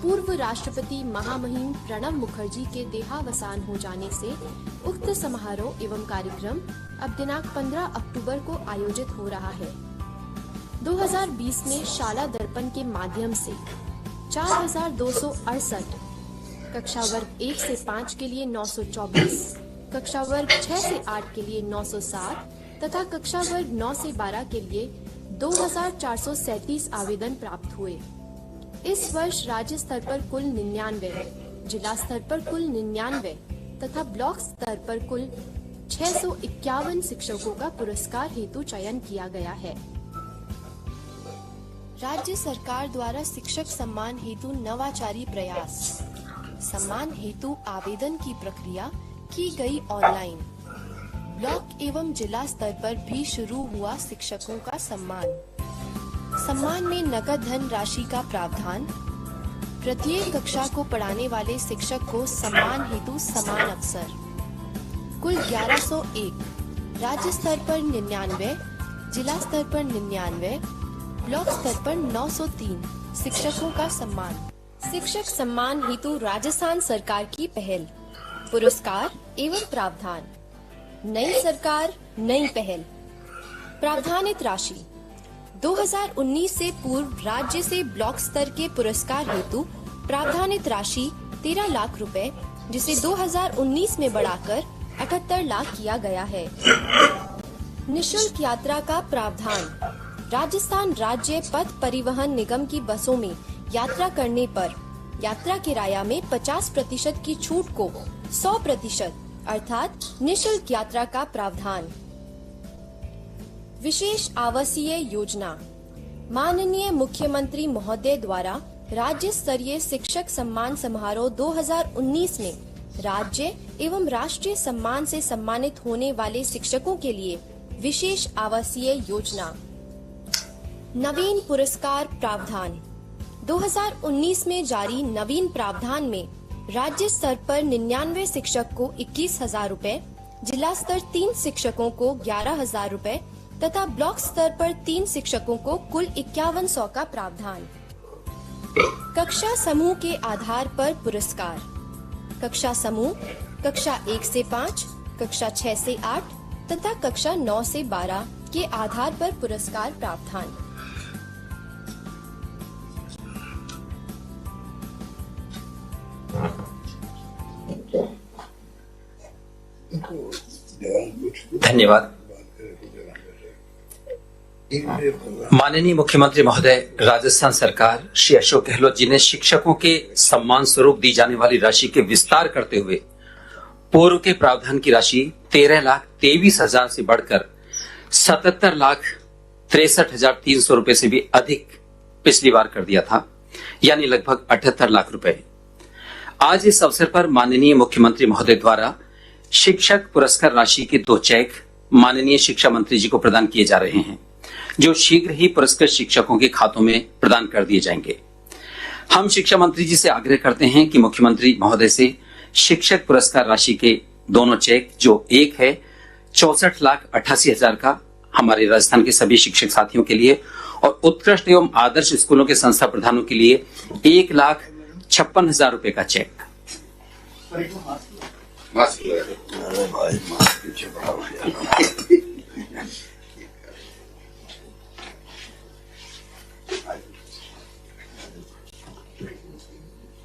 पूर्व राष्ट्रपति महामहिम प्रणब मुखर्जी के देहावसान हो जाने से उक्त समारोह एवं कार्यक्रम अब दिनांक 15 अक्टूबर को आयोजित हो रहा है। 2020 में शाला दर्पण के माध्यम से 4268, कक्षा वर्ग 1 से 5 के लिए 924, कक्षा वर्ग 6 से 8 के लिए 907 तथा कक्षा वर्ग 9 से 12 के लिए 2437 आवेदन प्राप्त हुए। इस वर्ष राज्य स्तर पर कुल 99, जिला स्तर पर कुल 99 तथा ब्लॉक स्तर पर कुल 651 शिक्षकों का पुरस्कार हेतु चयन किया गया है। राज्य सरकार द्वारा शिक्षक सम्मान हेतु नवाचारी प्रयास। सम्मान हेतु आवेदन की प्रक्रिया की गई ऑनलाइन। ब्लॉक एवं जिला स्तर पर भी शुरू हुआ शिक्षकों का सम्मान। सम्मान में नकद धन राशि का प्रावधान। प्रत्येक कक्षा को पढ़ाने वाले शिक्षक को सम्मान हेतु समान अवसर। कुल 1101, राज्य स्तर पर 99, जिला स्तर पर 99, ब्लॉक स्तर पर 903 शिक्षकों का सम्मान। शिक्षक सम्मान हेतु राजस्थान सरकार की पहल। पुरस्कार एवं प्रावधान। नई सरकार नई पहल। प्रावधानित राशि 2019 से पूर्व राज्य से ब्लॉक स्तर के पुरस्कार हेतु प्रावधानित राशि 13 लाख रुपए, जिसे 2019 में बढ़ाकर 78 लाख किया गया है। निशुल्क यात्रा का प्रावधान। राजस्थान राज्य पथ परिवहन निगम की बसों में यात्रा करने पर यात्रा किराया में 50% की छूट को 100% अर्थात निशुल्क यात्रा का प्रावधान। विशेष आवासीय योजना। माननीय मुख्यमंत्री महोदय द्वारा राज्य स्तरीय शिक्षक सम्मान समारोह 2019 में राज्य एवं राष्ट्रीय सम्मान से सम्मानित होने वाले शिक्षकों के लिए विशेष आवासीय योजना। नवीन पुरस्कार प्रावधान। 2019 में जारी नवीन प्रावधान में राज्य स्तर पर 99 शिक्षक को 21,000 रूपए, जिला स्तर 3 शिक्षकों को 11,000 रूपए तथा ब्लॉक स्तर पर 3 शिक्षकों को कुल 5100 का प्रावधान। कक्षा समूह के आधार पर पुरस्कार। कक्षा समूह कक्षा 1 से 5, कक्षा 6 से 8 तथा कक्षा 9 से 12 के आधार पर पुरस्कार प्रावधान। धन्यवाद। माननीय मुख्यमंत्री महोदय, राजस्थान सरकार श्री अशोक गहलोत जी ने शिक्षकों के सम्मान स्वरूप दी जाने वाली राशि के विस्तार करते हुए पूर्व के प्रावधान की राशि 13,23,000 से बढ़कर 77,63,300 रुपए से भी अधिक पिछली बार कर दिया था, यानी लगभग 78 लाख रुपए। आज इस अवसर पर माननीय मुख्यमंत्री महोदय द्वारा शिक्षक पुरस्कार राशि के 2 चेक माननीय शिक्षा मंत्री जी को प्रदान किए जा रहे हैं, जो शीघ्र ही पुरस्कृत शिक्षकों के खातों में प्रदान कर दिए जाएंगे। हम शिक्षा मंत्री जी से आग्रह करते हैं कि मुख्यमंत्री महोदय से शिक्षक पुरस्कार राशि के दोनों चेक, जो एक है 64,88,000 का हमारे राजस्थान के सभी शिक्षक साथियों के लिए और उत्कृष्ट एवं आदर्श स्कूलों के संस्था प्रधानों के लिए 1,56,000 रुपए का चेक।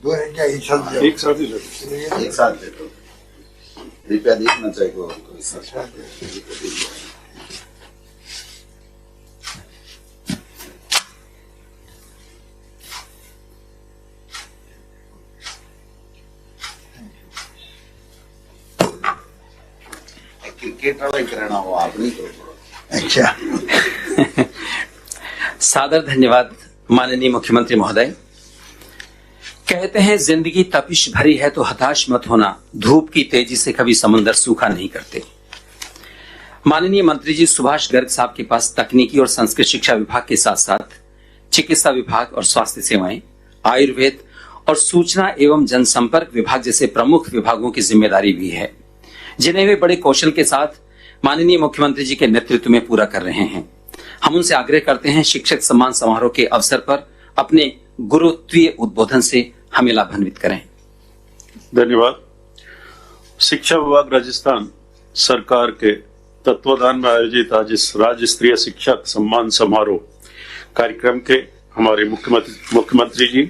एक साथ दे दो। कृपया देखना चाहिए। क्रिकेट वाला ही कराना हो, आप नहीं करो। अच्छा। सादर धन्यवाद माननीय मुख्यमंत्री महोदय। कहते हैं जिंदगी तपिश भरी है तो हताश मत होना, धूप की तेजी से कभी समंदर सूखा नहीं करते। माननीय मंत्री जी सुभाष गर्ग साहब के पास तकनीकी और संस्कृत शिक्षा विभाग के साथ साथ चिकित्सा विभाग और स्वास्थ्य सेवाएं, आयुर्वेद और सूचना एवं जनसंपर्क विभाग जैसे प्रमुख विभागों की जिम्मेदारी भी है, जिन्हें वे बड़े कौशल के साथ माननीय मुख्यमंत्री जी के नेतृत्व में पूरा कर रहे हैं। हम उनसे आग्रह करते हैं शिक्षक सम्मान समारोह के अवसर पर अपने गुरुत्वीय उद्बोधन से हमें लाभान्वित करें। धन्यवाद। शिक्षा विभाग राजस्थान सरकार के तत्वाधान में आयोजित आज इस राज्य स्तरीय शिक्षक सम्मान समारोह कार्यक्रम के हमारे मुख्यमंत्री जी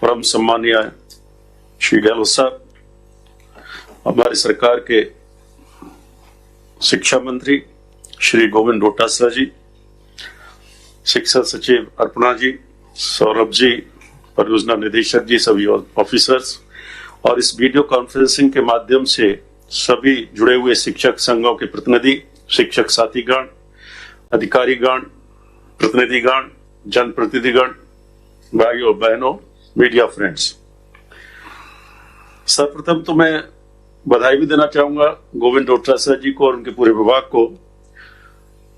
परम सम्मानीय श्री गहलोत साहब, हमारी सरकार के शिक्षा मंत्री श्री गोविंद डोटासरा जी, शिक्षा सचिव अर्पणा जी, सौरभ जी, परियोजना निदेशक जी, सभी ऑफिसर्स और इस वीडियो कॉन्फ्रेंसिंग के माध्यम से सभी जुड़े हुए शिक्षक संघों के प्रतिनिधि, शिक्षक साथीगण, अधिकारीगण, प्रतिनिधिगण, जनप्रतिनिधिगण, भाइयों बहनों, मीडिया फ्रेंड्स, सर्वप्रथम तो मैं बधाई भी देना चाहूंगा गोविंद डोटासरा जी को और उनके पूरे विभाग को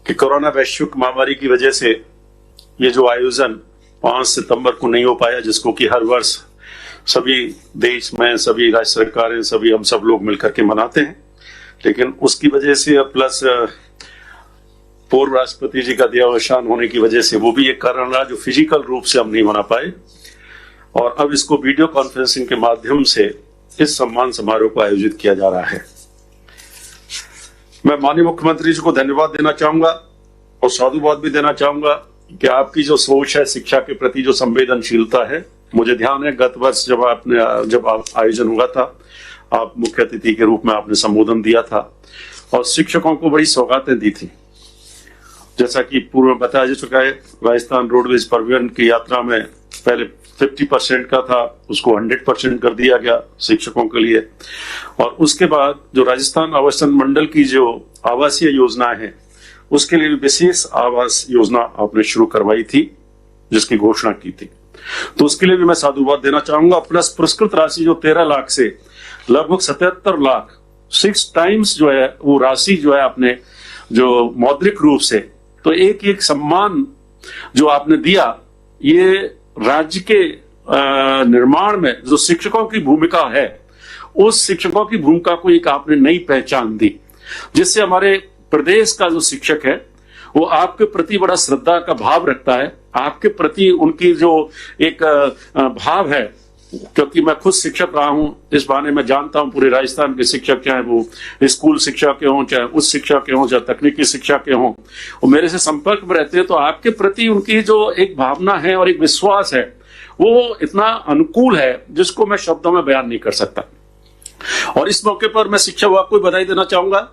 कि कोरोना वैश्विक महामारी की वजह से ये जो आयोजन 5 सितंबर को नहीं हो पाया, जिसको कि हर वर्ष सभी देश में सभी राज्य सरकारें सभी हम सब लोग मिलकर के मनाते हैं, लेकिन उसकी वजह से प्लस पूर्व राष्ट्रपति जी का देहावसान होने की वजह से वो भी एक कारण रहा जो फिजिकल रूप से हम नहीं मना पाए, और अब इसको वीडियो कॉन्फ्रेंसिंग के माध्यम से इस सम्मान समारोह को आयोजित किया जा रहा है। मैं माननीय मुख्यमंत्री जी को धन्यवाद देना चाहूंगा और साधुवाद भी देना चाहूंगा कि आपकी जो सोच है, शिक्षा के प्रति जो संवेदनशीलता है, मुझे ध्यान है गत वर्ष जब आयोजन हुआ था, आप मुख्य अतिथि के रूप में आपने संबोधन दिया था और शिक्षकों को बड़ी सौगातें दी थी। जैसा कि पूर्व में बताया जा चुका है, राजस्थान रोडवेज परिवहन की यात्रा में पहले 50% का था, उसको 100% कर दिया गया शिक्षकों के लिए, और उसके बाद जो राजस्थान आवासन मंडल की जो आवासीय योजना है उसके लिए विशेष आवास योजना आपने शुरू करवाई थी, जिसकी घोषणा की थी, तो उसके लिए भी मैं साधुवाद देना चाहूंगा। प्लस पुरस्कृत राशि जो 13 लाख से लगभग 77 लाख 6 टाइम्स जो है वो राशि जो है आपने जो मौद्रिक रूप से, तो एक सम्मान जो आपने दिया, ये राज्य के निर्माण में जो शिक्षकों की भूमिका है, उस शिक्षकों की भूमिका को एक आपने नई पहचान दी, जिससे हमारे प्रदेश का जो शिक्षक है वो आपके प्रति बड़ा श्रद्धा का भाव रखता है, आपके प्रति उनकी जो एक भाव है, क्योंकि मैं खुद शिक्षक रहा हूं, इस बहाने मैं जानता हूं पूरे राजस्थान के शिक्षक, चाहे वो स्कूल शिक्षा के हों, चाहे उच्च शिक्षा के हों, चाहे तकनीकी शिक्षा के हों, वो मेरे से संपर्क में रहते हैं, तो आपके प्रति उनकी जो एक भावना है और एक विश्वास है वो इतना अनुकूल है जिसको मैं शब्दों में बयान नहीं कर सकता। और इस मौके पर मैं शिक्षा विभाग को बधाई देना चाहूंगा।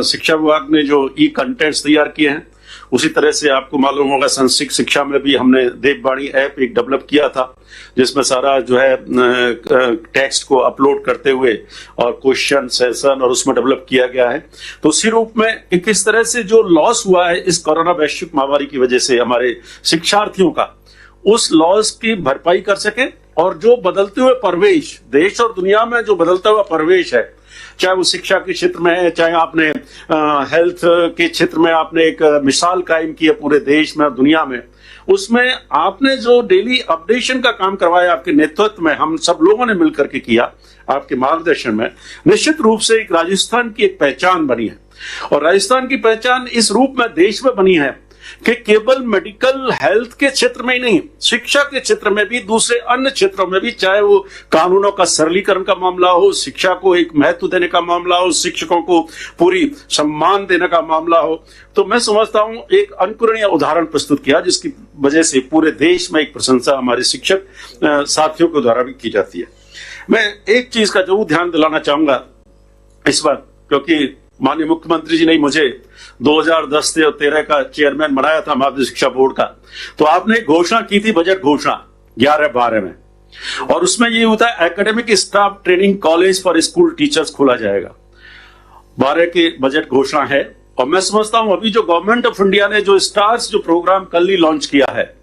शिक्षा विभाग ने जो ई कंटेंट्स तैयार किए हैं उसी तरह से आपको मालूम होगा संस्कृत शिक्षा में भी हमने देववाणी ऐप एक डेवलप किया था, जिसमें सारा जो है टेक्स्ट को अपलोड करते हुए और क्वेश्चन सेशन और उसमें डेवलप किया गया है। तो उसी रूप में कि किस तरह से जो लॉस हुआ है इस कोरोना वैश्विक महामारी की वजह से हमारे शिक्षार्थियों का, उस लॉस की भरपाई कर सके, और जो बदलते हुए परिवेश, देश और दुनिया में जो बदलता हुआ परिवेश है, चाहे वो शिक्षा के क्षेत्र में है, चाहे आपने हेल्थ के क्षेत्र में आपने एक मिसाल कायम की है पूरे देश में और दुनिया में, उसमें आपने जो डेली अपडेशन का काम करवाया आपके नेतृत्व में, हम सब लोगों ने मिलकर के किया आपके मार्गदर्शन में, निश्चित रूप से एक राजस्थान की एक पहचान बनी है। और राजस्थान की पहचान इस रूप में देश में बनी है कि केवल मेडिकल हेल्थ के क्षेत्र में ही नहीं, शिक्षा के क्षेत्र में भी, दूसरे अन्य क्षेत्रों में भी, चाहे वो कानूनों का सरलीकरण का मामला हो, शिक्षा को एक महत्व देने का मामला हो, शिक्षकों को पूरी सम्मान देने का मामला हो, तो मैं समझता हूं एक अनुकरणीय उदाहरण प्रस्तुत किया, जिसकी वजह से पूरे देश में एक प्रशंसा हमारे शिक्षक साथियों के द्वारा भी की जाती है। मैं एक चीज का जरूर ध्यान दिलाना चाहूंगा इस बार, क्योंकि माननीय मुख्यमंत्री जी ने मुझे 2010 से 13 का चेयरमैन बनाया था माध्यमिक शिक्षा बोर्ड का, तो आपने घोषणा की थी, बजट घोषणा 11-12 में, और उसमें ये होता है academic staff training college for school teachers खोला जाएगा। 12 की बजट घोषणा है, और मैं समझता हूं अभी जो गवर्नमेंट ऑफ इंडिया ने जो स्टार्स जो प्रोग्राम कल ही लॉन्च किया है,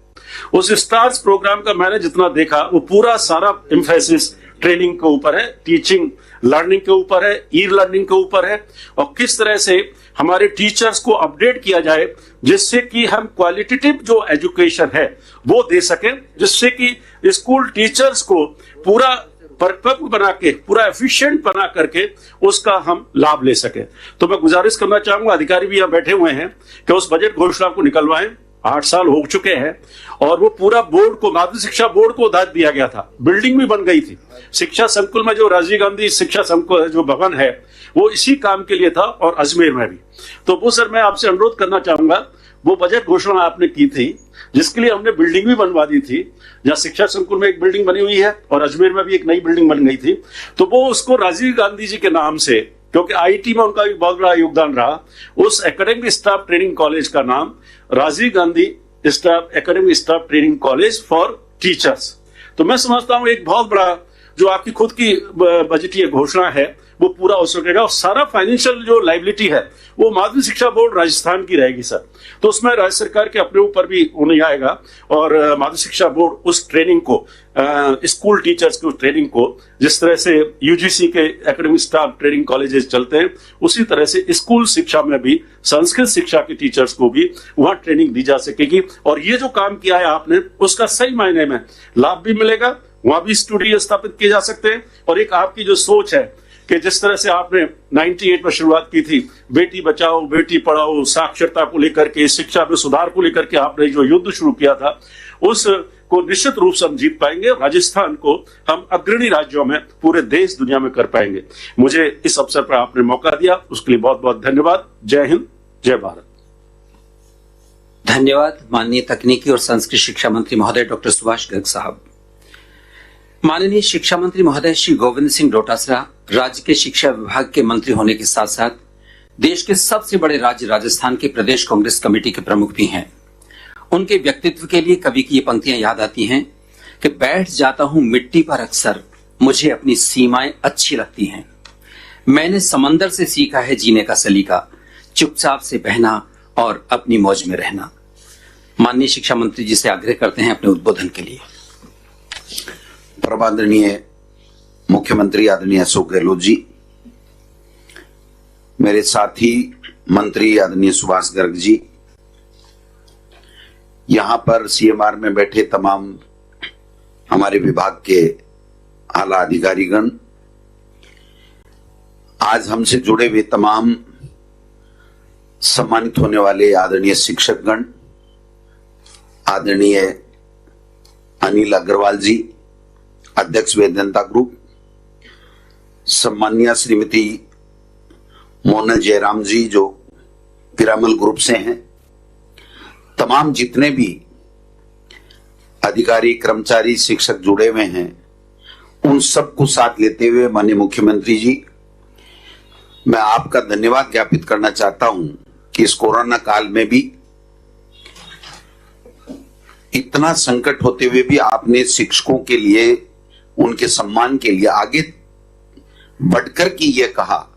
उस स्टार्स प्रोग्राम का मैंने जितना देखा वो पूरा सारा एम्फेसिस ट्रेनिंग के ऊपर है, टीचिंग लर्निंग के ऊपर है, ई लर्निंग के ऊपर है, और किस तरह से हमारे टीचर्स को अपडेट किया जाए जिससे कि हम क्वालिटेटिव जो एजुकेशन है वो दे सकें, जिससे कि स्कूल टीचर्स को पूरा परिपक्व बना के, पूरा एफिशिएंट बना करके उसका हम लाभ ले सके। तो मैं गुजारिश करना चाहूंगा, अधिकारी भी यहाँ बैठे हुए हैं, कि उस बजट घोषणा को निकलवाएं। 8 साल हो चुके हैं और वो पूरा बोर्ड को, माध्यमिक शिक्षा बोर्ड को दायित्व दिया गया था, बिल्डिंग भी बन गई थी। शिक्षा संकुल में जो राजीव गांधी शिक्षा संकुल जो भवन है वो इसी काम के लिए था, और अजमेर में भी। तो वो सर मैं आपसे अनुरोध करना चाहूंगा, वो बजट घोषणा आपने की थी जिसके लिए हमने बिल्डिंग भी बनवा दी थी, जहां शिक्षा संकुल में एक बिल्डिंग बनी हुई है और अजमेर में भी एक नई बिल्डिंग बन गई थी, तो वो उसको राजीव गांधी जी के नाम से, क्योंकि आईटी में उनका भी बहुत बड़ा योगदान रहा, उस एकेडमिक स्टाफ ट्रेनिंग कॉलेज का नाम Rajiv Gandhi academic staff training college for teachers. तो मैं समझता हूं एक बहुत बड़ा जो आपकी खुद की बजटीय घोषणा है वो पूरा हो सकेगा, और सारा फाइनेंशियल जो लायबिलिटी है वो माध्यमिक शिक्षा बोर्ड राजस्थान की रहेगी सर। तो उसमें राज्य सरकार के अपने ऊपर भी नहीं आएगा, और माध्यमिक शिक्षा बोर्ड उस ट्रेनिंग को, स्कूल टीचर्स की ट्रेनिंग को, जिस तरह से यूजीसी के एकेडमिक स्टाफ ट्रेनिंग कॉलेजेस चलते हैं, उसी तरह से स्कूल शिक्षा में भी संस्कृत शिक्षा के टीचर्स को भी वहां ट्रेनिंग दी जा सकेगी। और ये जो काम किया है आपने, उसका सही मायने में लाभ भी मिलेगा, वहां भी स्टूडियो स्थापित किए जा सकते हैं। और एक आपकी जो सोच है कि जिस तरह से आपने 98 में शुरुआत की थी, बेटी बचाओ बेटी पढ़ाओ, साक्षरता को लेकर के, शिक्षा में सुधार को लेकर के आपने जो युद्ध शुरू किया था, उस को निश्चित रूप से हम जीत पाएंगे। राजस्थान को हम अग्रणी राज्यों में पूरे देश दुनिया में कर पाएंगे। मुझे इस अवसर पर आपने मौका दिया, उसके लिए बहुत बहुत धन्यवाद। जय हिंद, जय भारत। धन्यवाद माननीय तकनीकी और संस्कृत शिक्षा मंत्री महोदय डॉक्टर सुभाष गर्ग साहब। माननीय शिक्षा मंत्री महोदय श्री गोविंद सिंह डोटासरा राज्य के शिक्षा विभाग के मंत्री होने के साथ साथ देश के सबसे बड़े राज्य राजस्थान के प्रदेश कांग्रेस कमेटी के प्रमुख भी हैं। उनके व्यक्तित्व के लिए कवि की ये पंक्तियां याद आती हैं कि बैठ जाता हूं मिट्टी पर अक्सर, मुझे अपनी सीमाएं अच्छी लगती हैं। मैंने समंदर से सीखा है जीने का सलीका, चुपचाप से बहना और अपनी मौज में रहना। माननीय शिक्षा मंत्री जी से आग्रह करते हैं अपने उद्बोधन के लिए। परमादरणीय मुख्यमंत्री आदरणीय अशोक गहलोत जी, मेरे साथी मंत्री आदरणीय सुभाष गर्ग जी, यहां पर सीएमआर में बैठे तमाम हमारे विभाग के आला अधिकारीगण, आज हमसे जुड़े हुए तमाम सम्मानित होने वाले आदरणीय शिक्षकगण, आदरणीय अनिल अग्रवाल जी, अध्यक्ष वेदांता ग्रुप, सम्मान्य श्रीमती मोनल जयराम जी जो पिरामल ग्रुप से हैं, तमाम जितने भी अधिकारी कर्मचारी शिक्षक जुड़े हुए हैं, उन सबको साथ लेते हुए माननीय मुख्यमंत्री जी, मैं आपका धन्यवाद ज्ञापित करना चाहता हूं कि इस कोरोना काल में भी इतना संकट होते हुए भी आपने शिक्षकों के लिए, उनके सम्मान के लिए आगे बढ़कर के ये कहा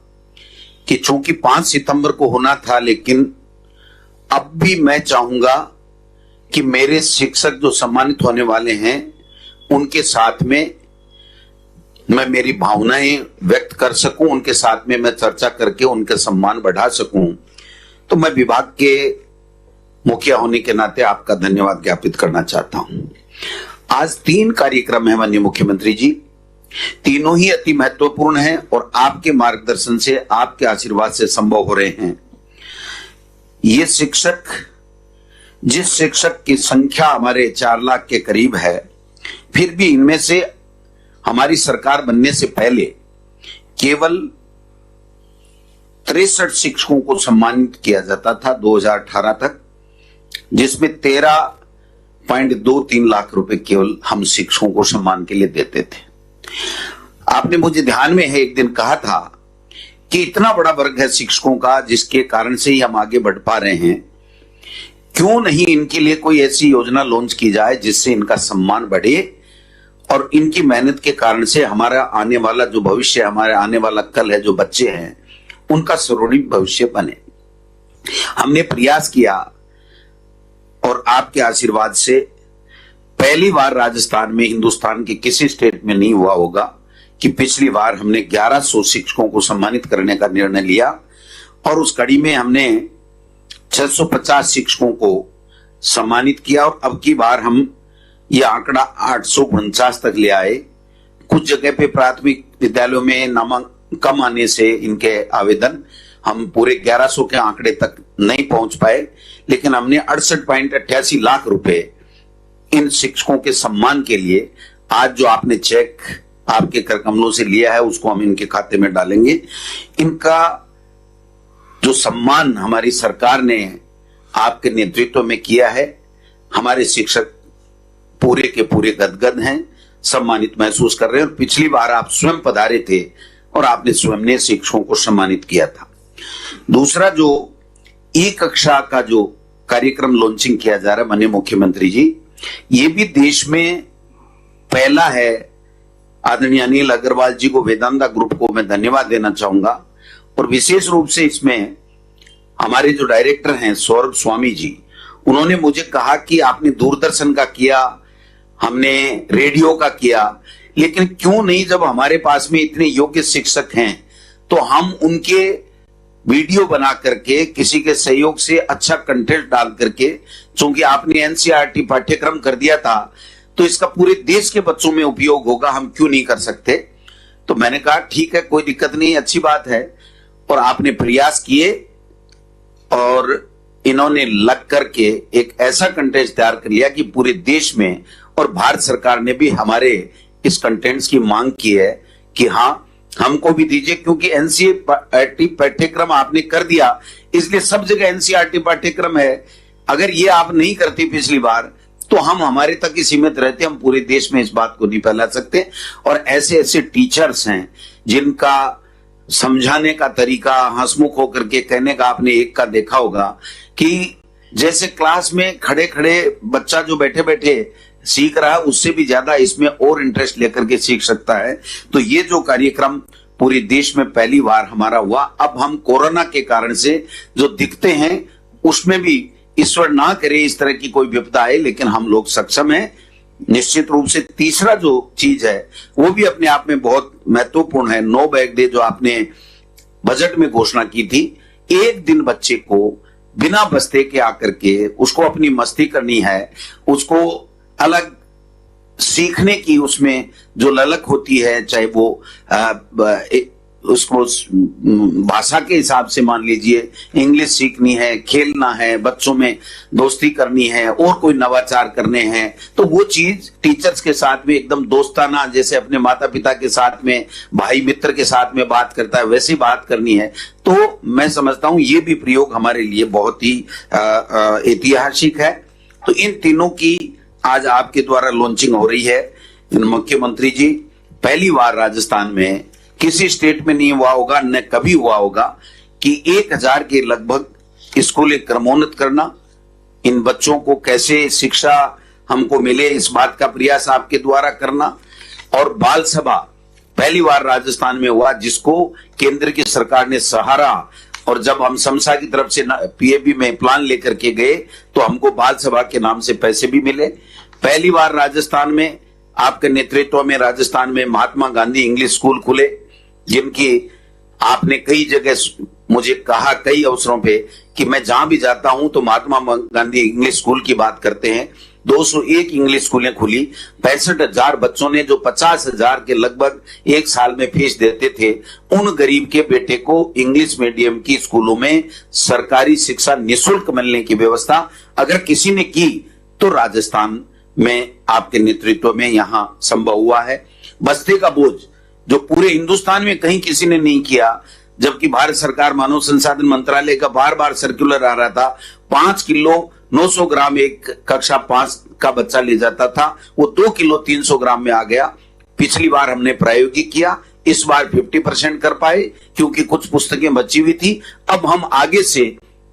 कि चूंकि 5 सितंबर को होना था, लेकिन अब भी मैं चाहूंगा कि मेरे शिक्षक जो सम्मानित होने वाले हैं उनके साथ में मैं मेरी भावनाएं व्यक्त कर सकूं, उनके साथ में मैं चर्चा करके उनका सम्मान बढ़ा सकूं। तो मैं विभाग के मुखिया होने के नाते आपका धन्यवाद ज्ञापित करना चाहता हूं। आज 3 कार्यक्रम है माननीय मुख्यमंत्री जी, तीनों ही अति महत्वपूर्ण हैं और आपके मार्गदर्शन से, आपके आशीर्वाद से संभव हो रहे हैं। ये शिक्षक, जिस शिक्षक की संख्या हमारे 4 लाख के करीब है, फिर भी इनमें से हमारी सरकार बनने से पहले केवल 63 शिक्षकों को सम्मानित किया जाता था 2018 तक, जिसमें 13.23 लाख रुपए केवल हम शिक्षकों को सम्मान के लिए देते थे। आपने मुझे ध्यान में है एक दिन कहा था कि इतना बड़ा वर्ग है शिक्षकों का जिसके कारण से ही हम आगे बढ़ पा रहे हैं, क्यों नहीं इनके लिए कोई ऐसी योजना लॉन्च की जाए जिससे इनका सम्मान बढ़े और इनकी मेहनत के कारण से हमारा आने वाला जो भविष्य, हमारा आने वाला कल है, जो बच्चे हैं उनका स्वर्णिम भविष्य बने। हमने प्रयास किया और आपके आशीर्वाद से पहली बार राजस्थान में, हिंदुस्तान के किसी स्टेट में नहीं हुआ होगा कि पिछली बार हमने 1100 शिक्षकों को सम्मानित करने का निर्णय लिया और उस कड़ी में हमने 650 शिक्षकों को सम्मानित किया और अब की बार हम ये आंकड़ा 849 तक ले आए। कुछ जगह पे प्राथमिक विद्यालयों में नामांकन कम आने से इनके आवेदन हम पूरे 1100 के आंकड़े तक नहीं पहुंच पाए, लेकिन हमने 68.88 लाख रुपए इन शिक्षकों के सम्मान के लिए आज जो आपने चेक आपके कर कमलों से लिया है उसको हम इनके खाते में डालेंगे। इनका जो सम्मान हमारी सरकार ने आपके नेतृत्व में किया है, हमारे शिक्षक पूरे के पूरे गदगद हैं, सम्मानित महसूस कर रहे हैं। और पिछली बार आप स्वयं पधारे थे और आपने स्वयं ने शिक्षकों को सम्मानित किया था। दूसरा, जो ई कक्षा का जो कार्यक्रम लॉन्चिंग किया जा रहा है माननीय मुख्यमंत्री जी, ये भी देश में पहला है। आदरणीय अनिल अग्रवाल जी को, वेदांता ग्रुप को मैं धन्यवाद देना चाहूंगा और विशेष रूप से इसमें हमारे जो डायरेक्टर हैं सौरभ स्वामी जी, उन्होंने मुझे कहा कि आपने दूरदर्शन का किया, हमने रेडियो का किया, लेकिन क्यों नहीं, जब हमारे पास में इतने योग्य शिक्षक हैं तो हम उनके वीडियो बना करके किसी के सहयोग से अच्छा कंटेंट डाल करके, चूंकि आपने एनसीईआरटी पाठ्यक्रम कर दिया था तो इसका पूरे देश के बच्चों में उपयोग होगा, हम क्यों नहीं कर सकते। तो मैंने कहा ठीक है, कोई दिक्कत नहीं, अच्छी बात है। और आपने प्रयास किए और इन्होंने लग करके एक ऐसा कंटेंट तैयार कर लिया कि पूरे देश में, और भारत सरकार ने भी हमारे इस कंटेंट्स की मांग की है कि हाँ हमको भी दीजिए, क्योंकि एनसीईआरटी पाठ्यक्रम आपने कर दिया इसलिए सब जगह एनसीईआरटी पाठ्यक्रम है। अगर ये आप नहीं करते पिछली बार तो हम हमारे तक ही सीमित रहते, हम पूरे देश में इस बात को नहीं फैला सकते। और ऐसे ऐसे टीचर्स हैं जिनका समझाने का तरीका, हंसमुख होकर के कहने का, आपने एक का देखा होगा कि जैसे क्लास में खड़े खड़े बच्चा जो बैठे बैठे सीख रहा है उससे भी ज्यादा इसमें और इंटरेस्ट लेकर के सीख सकता है। तो ये जो कार्यक्रम पूरे देश में पहली बार हमारा हुआ, अब हम कोरोना के कारण से जो दिखते हैं उसमें भी ईश्वर ना करे इस तरह की कोई विपदा आए, लेकिन हम लोग सक्षम हैं निश्चित रूप से। तीसरा जो चीज है वो भी अपने आप में बहुत महत्वपूर्ण है, नो बैग डे जो आपने बजट में घोषणा की थी। एक दिन बच्चे को बिना बस्ते के आकर के उसको अपनी मस्ती करनी है, उसको अलग सीखने की उसमें जो ललक होती है, चाहे वो उसको भाषा के हिसाब से मान लीजिए इंग्लिश सीखनी है, खेलना है, बच्चों में दोस्ती करनी है और कोई नवाचार करने हैं, तो वो चीज टीचर्स के साथ में एकदम दोस्ताना, जैसे अपने माता पिता के साथ में, भाई मित्र के साथ में बात करता है वैसी बात करनी है। तो मैं समझता हूं ये भी प्रयोग हमारे लिए बहुत ही ऐतिहासिक है। तो इन तीनों की आज आपके द्वारा लॉन्चिंग हो रही है। मुख्यमंत्री जी, पहली बार राजस्थान में किसी स्टेट में नहीं हुआ होगा, न कभी हुआ होगा कि 1000 के लगभग स्कूलें क्रमोन्नत करना, इन बच्चों को कैसे शिक्षा हमको मिले, इस बात का प्रयास आपके द्वारा करना। और बाल सभा पहली बार राजस्थान में हुआ, जिसको केंद्र की सरकार ने सहारा, और जब हम समसा की तरफ से पीएबी में प्लान लेकर के गए तो हमको बाल सभा के नाम से पैसे भी मिले। पहली बार राजस्थान में आपके नेतृत्व में राजस्थान में महात्मा गांधी इंग्लिश स्कूल खुले, जिनकी आपने कई जगह मुझे कहा कई अवसरों पे कि मैं जहां भी जाता हूं तो महात्मा गांधी इंग्लिश स्कूल की बात करते हैं। 201 इंग्लिश स्कूलें खुली, 65,000 बच्चों ने, जो 50,000 के लगभग एक साल में फीस देते थे, उन गरीब के बेटे को इंग्लिश मीडियम की स्कूलों में सरकारी शिक्षा निःशुल्क मिलने की व्यवस्था अगर किसी ने की तो राजस्थान में आपके नेतृत्व में यहां संभव हुआ है। बस्ते का बोझ जो पूरे हिंदुस्तान में कहीं किसी ने नहीं किया, जबकि भारत सरकार मानव संसाधन मंत्रालय का बार बार सर्कुलर आ रहा था, 5 किलो 900 ग्राम एक कक्षा 5 का बच्चा ले जाता था, वो 2 किलो 300 ग्राम में आ गया। पिछली बार हमने प्रायोगिक किया, इस बार 50% कर पाए क्योंकि कुछ पुस्तकें बची हुई थी। अब हम आगे से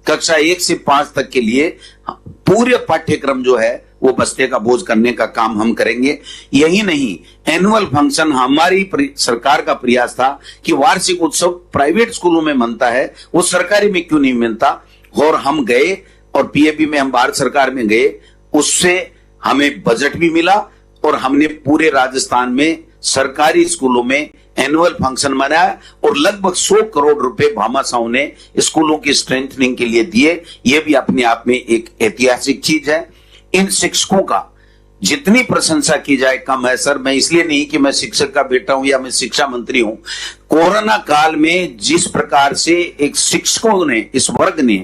कक्षा 1 से 5 तक के लिए पूरे पाठ्यक्रम जो है वो बस्ते का बोझ करने का काम हम करेंगे। यही नहीं, एनुअल फंक्शन हमारी सरकार का प्रयास था कि वार्षिक उत्सव प्राइवेट स्कूलों में मनता है, वो सरकारी में क्यों नहीं मिलता, और हम गए और पीएबी में हम भारत सरकार में गए, उससे हमें बजट भी मिला और हमने पूरे राजस्थान में सरकारी स्कूलों में एनुअल फंक्शन मनाया और लगभग 100 करोड़ रुपए भामाशाह ने स्कूलों की स्ट्रेंथनिंग के लिए दिए। ये भी अपने आप में एक ऐतिहासिक चीज है। इन शिक्षकों का जितनी प्रशंसा की जाए कम है सर। मैं इसलिए नहीं कि मैं शिक्षक का बेटा हूं या मैं शिक्षा मंत्री हूं। कोरोना काल में जिस प्रकार से एक शिक्षकों ने, इस वर्ग ने,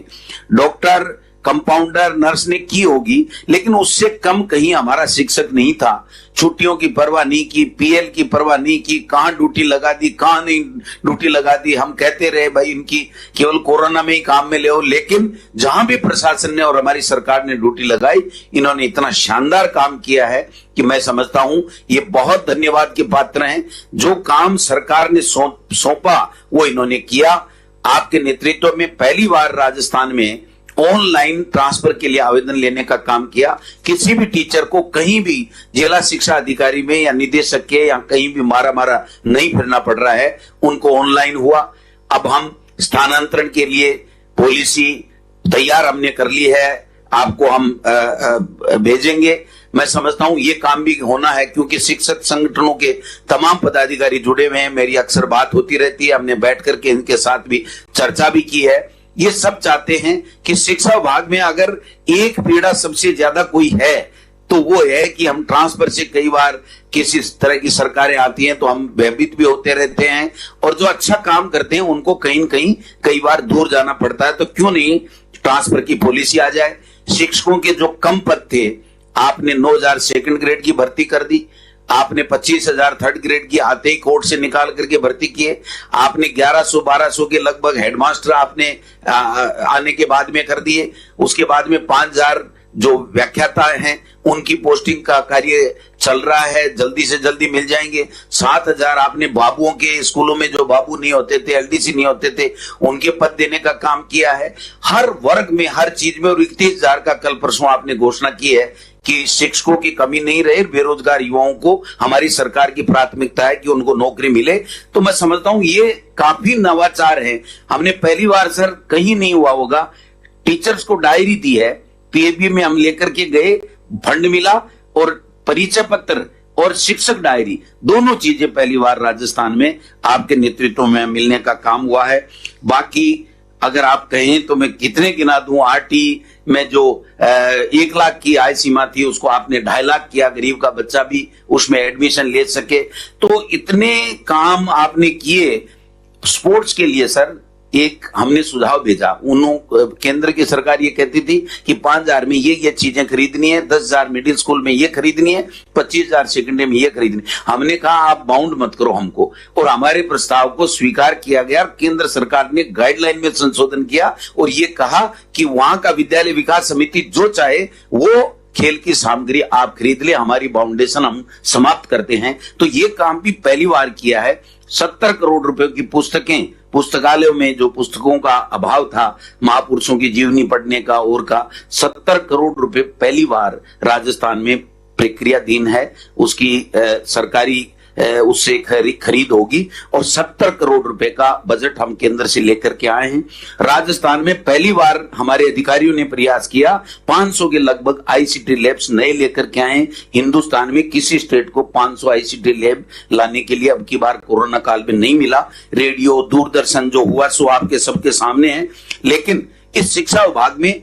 डॉक्टर, कंपाउंडर, नर्स ने की होगी, लेकिन उससे कम कहीं हमारा शिक्षक नहीं था। छुट्टियों की परवाह नहीं की, पीएल की परवाह नहीं की, कहां ड्यूटी लगा दी, कहां नहीं ड्यूटी लगा दी। हम कहते रहे भाई इनकी केवल कोरोना में ही काम में ले हो, लेकिन जहां भी प्रशासन ने और हमारी सरकार ने ड्यूटी लगाई, इन्होंने इतना शानदार काम किया है कि मैं समझता हूं ये बहुत धन्यवाद के पात्र हैं। जो काम सरकार ने सौंपा वो इन्होंने किया। आपके नेतृत्व में पहली बार राजस्थान में ऑनलाइन ट्रांसफर के लिए आवेदन लेने का काम किया। किसी भी टीचर को कहीं भी जिला शिक्षा अधिकारी में या निदेशक के या कहीं भी मारा नहीं फिरना पड़ रहा है, उनको ऑनलाइन हुआ। अब हम स्थानांतरण के लिए पॉलिसी तैयार हमने कर ली है, आपको हम भेजेंगे। मैं समझता हूं ये काम भी होना है क्योंकि शिक्षक संगठनों के तमाम पदाधिकारी जुड़े हुए हैं, मेरी अक्सर बात होती रहती है, हमने बैठ करके इनके साथ भी चर्चा भी की है। ये सब चाहते हैं कि शिक्षा विभाग में अगर एक पीड़ा सबसे ज्यादा कोई है तो वो है कि हम ट्रांसफर से कई बार किसी तरह की सरकारें आती हैं तो हम भयभीत भी होते रहते हैं, और जो अच्छा काम करते हैं उनको कहीं न कहीं कई बार दूर जाना पड़ता है। तो क्यों नहीं ट्रांसफर की पॉलिसी आ जाए। शिक्षकों के जो कम पद थे, आपने 9,000 सेकंड ग्रेड की भर्ती कर दी, आपने 25,000 थर्ड ग्रेड की आते ही कोर्ट से निकाल करके भर्ती किए, आपने 1100-1200 के लगभग हेडमास्टर आपने आने के बाद में कर दिए। उसके बाद में 5,000 जो व्याख्याता हैं उनकी पोस्टिंग का कार्य चल रहा है, जल्दी से जल्दी मिल जाएंगे। 7,000 आपने बाबुओं के स्कूलों में जो बाबू नहीं होते थे, एलडीसी नहीं होते थे, उनके पद देने का काम किया है। हर वर्ग में, हर चीज में। और 31,000 का कल परसों आपने घोषणा की है कि शिक्षकों की कमी नहीं रहे। बेरोजगार युवाओं को हमारी सरकार की प्राथमिकता है कि उनको नौकरी मिले। तो मैं समझता हूं ये काफी नवाचार है। हमने पहली बार सर कहीं नहीं हुआ होगा, टीचर्स को डायरी दी है, पीएबी में हम लेकर के गए, फंड मिला और परिचय पत्र और शिक्षक डायरी, दोनों चीजें पहली बार राजस्थान में आपके नेतृत्व में मिलने का काम हुआ है। बाकी अगर आप कहें तो मैं कितने गिना दूं। आरटी में जो 1 लाख की आय सीमा थी उसको आपने 2.5 लाख किया, गरीब का बच्चा भी उसमें एडमिशन ले सके। तो इतने काम आपने किए। स्पोर्ट्स के लिए सर एक हमने सुझाव भेजा, केंद्र की सरकार ये कहती थी कि 5,000 में ये चीजें खरीदनी है, 10,000 मिडिल स्कूल में ये खरीदनी है, 25,000 सेकेंडरी में ये खरीदनी। हमने कहा आप बाउंड मत करो हमको, और हमारे प्रस्ताव को स्वीकार किया गया। केंद्र सरकार ने गाइडलाइन में संशोधन किया और ये कहा कि वहां का विद्यालय विकास समिति जो चाहे वो खेल की सामग्री आप खरीद ले, हमारी बाउंडेशन हम समाप्त करते हैं। तो ये काम भी पहली बार किया है। 70 करोड़ रुपए की पुस्तकें पुस्तकालयों में जो पुस्तकों का अभाव था, महापुरुषों की जीवनी पढ़ने का और का 70 करोड़ रुपए पहली बार राजस्थान में प्रक्रियाधीन है, उसकी सरकारी उससे खरीद होगी और 70 करोड़ रुपए का बजट हम केंद्र से लेकर के आए हैं। राजस्थान में पहली बार हमारे अधिकारियों ने प्रयास किया, 500 के लगभग आईसीटी लैब्स नए लेकर के आए। हिंदुस्तान में किसी स्टेट को 500 आईसीटी लैब लाने के लिए अब की बार कोरोना काल में नहीं मिला। रेडियो दूरदर्शन जो हुआ सो आपके सबके सामने है। लेकिन इस शिक्षा विभाग में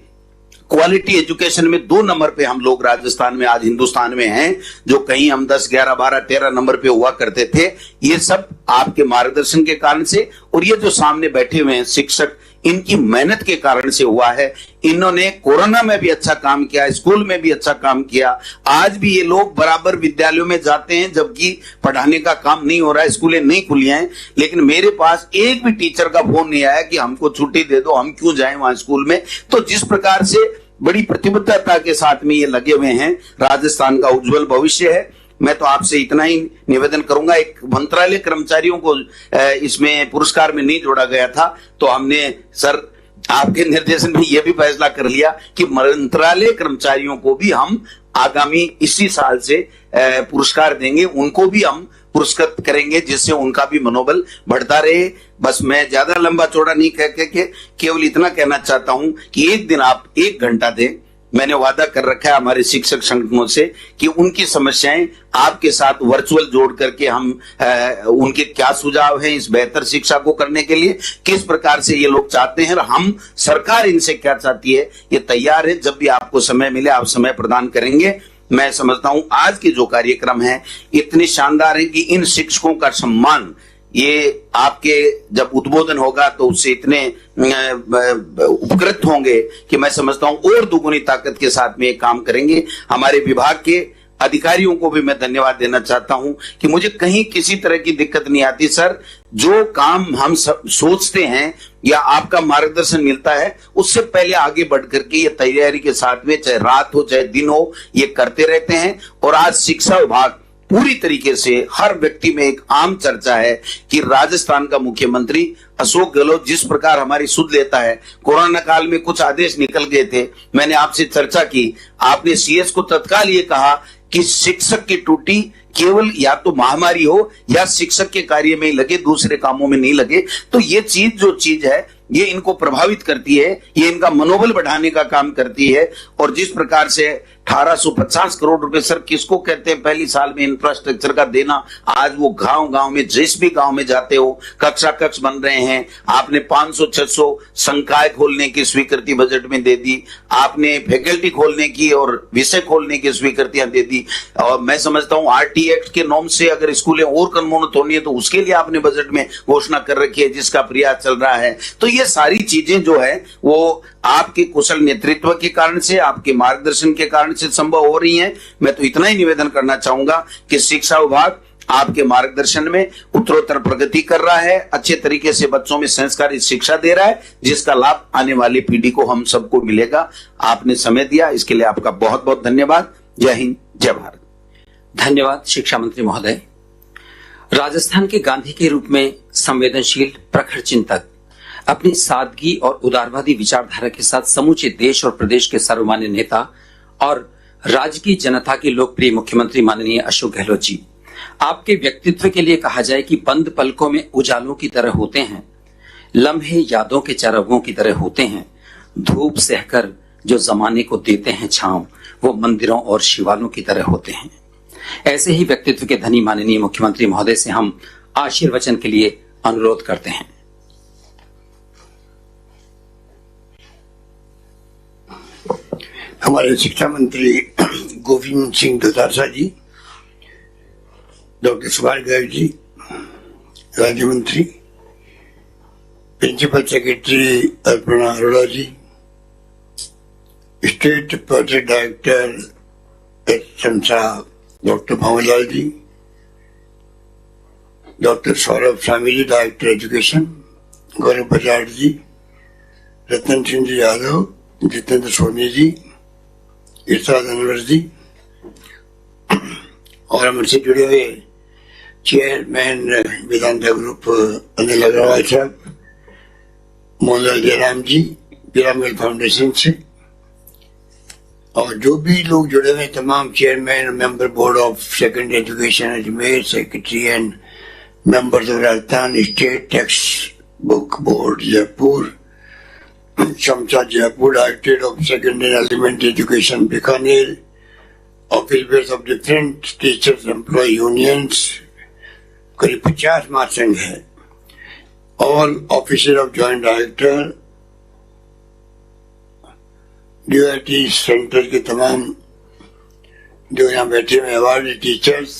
क्वालिटी एजुकेशन में 2 नंबर पे हम लोग राजस्थान में आज हिंदुस्तान में हैं, जो कहीं हम 10, 11, 12, 13 नंबर पे हुआ करते थे। ये सब आपके मार्गदर्शन के कारण से और ये जो सामने बैठे हुए हैं शिक्षक, इनकी मेहनत के कारण से हुआ है। इन्होंने कोरोना में भी अच्छा काम किया, स्कूल में भी अच्छा काम किया। आज भी ये लोग बराबर विद्यालयों में जाते हैं, जबकि पढ़ाने का काम नहीं हो रहा है, स्कूलें नहीं खुली हैं। लेकिन मेरे पास एक भी टीचर का फोन नहीं आया कि हमको छुट्टी दे दो, हम क्यों जाएं वहां स्कूल में। तो जिस प्रकार से बड़ी प्रतिबद्धता के साथ में ये लगे हुए हैं, राजस्थान का उज्जवल भविष्य है। मैं तो आपसे इतना ही निवेदन करूंगा, एक मंत्रालय कर्मचारियों को इसमें पुरस्कार में नहीं जोड़ा गया था, तो हमने सर आपके निर्देशन में यह भी फैसला कर लिया कि मंत्रालय कर्मचारियों को भी हम आगामी इसी साल से पुरस्कार देंगे, उनको भी हम पुरस्कृत करेंगे, जिससे उनका भी मनोबल बढ़ता रहे। बस मैं ज्यादा लंबा चौड़ा नहीं कह के केवल इतना कहना चाहता हूं कि एक दिन आप 1 घंटा दें। मैंने वादा कर रखा है हमारे शिक्षक संगठनों से कि उनकी समस्याएं आपके साथ वर्चुअल जोड़ करके हम उनके क्या सुझाव हैं इस बेहतर शिक्षा को करने के लिए, किस प्रकार से ये लोग चाहते हैं और हम सरकार इनसे क्या चाहती है, ये तैयार है। जब भी आपको समय मिले आप समय प्रदान करेंगे। मैं समझता हूं आज के जो कार्यक्रम है इतने शानदार है कि इन शिक्षकों का सम्मान, ये आपके जब उद्बोधन होगा तो उससे इतने उपकृत होंगे कि मैं समझता हूं और दुगुनी ताकत के साथ में काम करेंगे। हमारे विभाग के अधिकारियों को भी मैं धन्यवाद देना चाहता हूं कि मुझे कहीं किसी तरह की दिक्कत नहीं आती। सर, जो काम हम सब सोचते हैं या आपका मार्गदर्शन मिलता है, उससे पहले आगे बढ़ करके ये तैयारी के साथ में, चाहे रात हो चाहे दिन हो, ये करते रहते हैं। और आज शिक्षा विभाग पूरी तरीके से हर व्यक्ति में एक आम चर्चा है कि राजस्थान का मुख्यमंत्री अशोक गहलोत जिस प्रकार हमारी सुध लेता है। कोरोना काल में कुछ आदेश निकल गए थे, मैंने आपसे चर्चा की, आपने सीएस को तत्काल ये कहा कि शिक्षक की टूटी केवल या तो महामारी हो या शिक्षक के कार्य में लगे, दूसरे कामों में नहीं लगे। तो ये चीज जो चीज है ये इनको प्रभावित करती है, ये इनका मनोबल बढ़ाने का काम करती है। और जिस प्रकार से 1850 करोड़ रुपए सर किसको कहते हैं पहली साल में इंफ्रास्ट्रक्चर का देना, आज वो गांव गांव में, जिस भी गांव में जाते हो कक्षा कक्ष बन रहे हैं। आपने 500-600 संकाय खोलने की स्वीकृति बजट में दे दी, आपने फैकल्टी खोलने की और विषय खोलने की स्वीकृतियां दे दी। और मैं समझता हूं आरटी एक्ट के नॉर्म से अगर स्कूलें और कन्मोनित होनी है तो उसके लिए आपने बजट में घोषणा कर रखी है, जिसका प्रयास चल रहा है। तो ये सारी चीजें जो है वो आपके कुशल नेतृत्व के कारण से, आपके मार्गदर्शन के कारण से संभव हो रही हैं। मैं तो इतना ही निवेदन करना चाहूंगा कि शिक्षा विभाग आपके मार्गदर्शन में उत्तरोत्तर प्रगति कर रहा है, अच्छे तरीके से बच्चों में संस्कारित शिक्षा दे रहा है, जिसका लाभ आने वाली पीढ़ी को हम सबको मिलेगा। आपने समय दिया, इसके लिए आपका बहुत बहुत धन्यवाद। जय हिंद, जय भारत। धन्यवाद शिक्षा मंत्री महोदय। राजस्थान के गांधी के रूप में संवेदनशील, प्रखर चिंतक, अपनी सादगी और उदारवादी विचारधारा के साथ समूचे देश और प्रदेश के सर्वमान्य नेता और राज्य की जनता के लोकप्रिय मुख्यमंत्री माननीय अशोक गहलोत जी, आपके व्यक्तित्व के लिए कहा जाए कि बंद पलकों में उजालों की तरह होते हैं, लम्हे यादों के चरगों की तरह होते हैं, धूप सहकर जो जमाने को देते हैं छांव, वो मंदिरों और शिवालों की तरह होते हैं। ऐसे ही व्यक्तित्व के धनी माननीय मुख्यमंत्री महोदय से हम आशीर्वचन के लिए अनुरोध करते हैं। हमारे शिक्षा मंत्री गोविंद सिंह डोटासरा जी, डॉक्टर सुभाष गर्ग जी राज्य मंत्री, प्रिंसिपल सेक्रेटरी अल्पना अरोड़ा जी, स्टेट प्रोजेक्ट डायरेक्टर एच साहब डॉक्टर भंवरलाल जी, doctor Saurabh Swami ji director education, गौरव बजाज जी, रतन सिंह जी यादव, जितेंद्र सोनी जी, इरशाद अनवर जी और हमसे जुड़े हुए चेयरमैन वेदांता ग्रुप अनिल अग्रवाल साहब, मोहनलाल जयराम जी पिरामिड फाउंडेशन से, और जो भी लोग जुड़े हुए तमाम chairman, member board of secondary education Ajmer, secretary and members of Rajasthan state text book board Jaipur, शमशा Jaipur, directorate of secondary elementary education Bikaner, office of different teachers employ unions, करीब 50 महासंघ है, all officer of joint director, duty centre के तमाम जो यहाँ बैठे हुए अवार्ड टीचर्स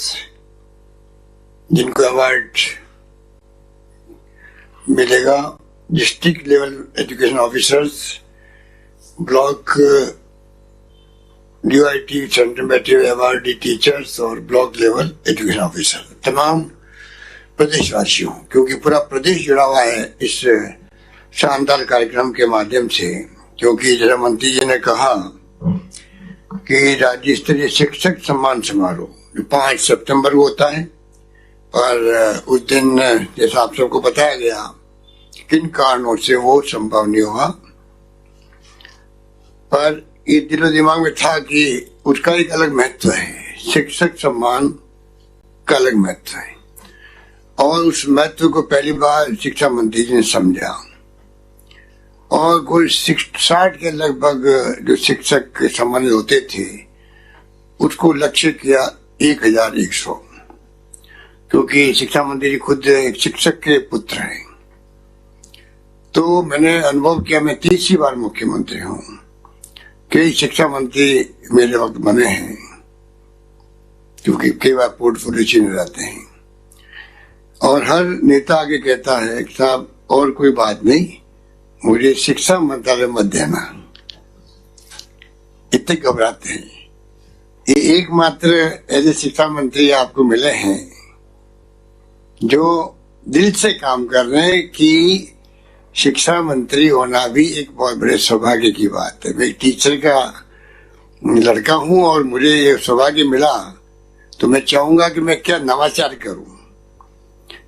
जिनको अवार्ड मिलेगा, district level education officers, block duty centre बैठे हुए अवार्डी टीचर्स और ब्लॉक लेवल एजुकेशन ऑफिसर, तमाम प्रदेशवासियों, क्योंकि पूरा प्रदेश जुड़ा हुआ है इस शानदार कार्यक्रम के माध्यम से। क्योंकि जैसा मंत्री जी ने कहा कि राज्य स्तरीय शिक्षक सम्मान समारोह जो 5 सितंबर को होता है, और उस दिन जैसा आप सबको बताया गया किन कारणों से वो संभव नहीं होगा, पर ये दिलो दिमाग में था कि उसका एक अलग महत्व है, शिक्षक सम्मान का अलग महत्व है, और उस महत्व को पहली बार शिक्षा मंत्री जी ने समझा, और कोई 60 के लगभग जो शिक्षक सम्मानित होते थे उसको लक्ष्य किया 1100, क्योंकि शिक्षा मंत्री जी खुद एक शिक्षक के पुत्र हैं। तो मैंने अनुभव किया, मैं 30वीं बार मुख्यमंत्री हूँ, कई शिक्षा मंत्री मेरे वक्त बने हैं, क्योंकि कई बार पोर्टफोलियो चेंज रहते हैं, और हर नेता आगे कहता है साहब और कोई बात नहीं, मुझे शिक्षा मंत्रालय मत देना, इतने घबराते हैं। ये एकमात्र ऐसे शिक्षा मंत्री आपको मिले हैं जो दिल से काम कर रहे हैं कि शिक्षा मंत्री होना भी एक बहुत बड़े सौभाग्य की बात है। मैं एक टीचर का लड़का हूं और मुझे ये सौभाग्य मिला, तो मैं चाहूंगा कि मैं क्या नवाचार करूं,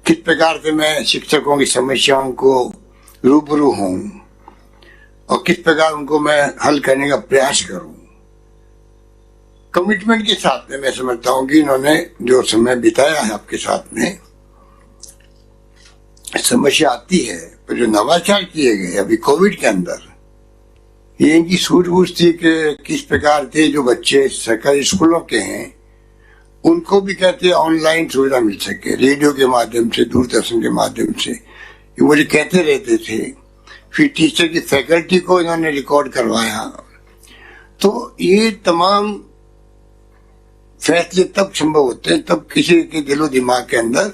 किस प्रकार से मैं शिक्षकों की समस्याओं को रूबरू हूं और किस प्रकार उनको मैं हल करने का प्रयास करूं। कमिटमेंट के साथ में मैं समझता हूं कि इन्होंने जो समय बिताया है आपके साथ में, समस्या आती है, पर जो नवाचार किए गए अभी कोविड के अंदर, ये इनकी सूझबूझ थी कि किस प्रकार से जो बच्चे सरकारी स्कूलों के हैं उनको भी कहते ऑनलाइन सुविधा मिल सके, रेडियो के माध्यम से, दूरदर्शन के माध्यम से, ये मुझे कहते रहते थे। फिर टीचर की फैकल्टी को इन्होंने रिकॉर्ड करवाया। तो ये तमाम फैसले तब संभव होते हैं तब किसी के दिलो दिमाग के अंदर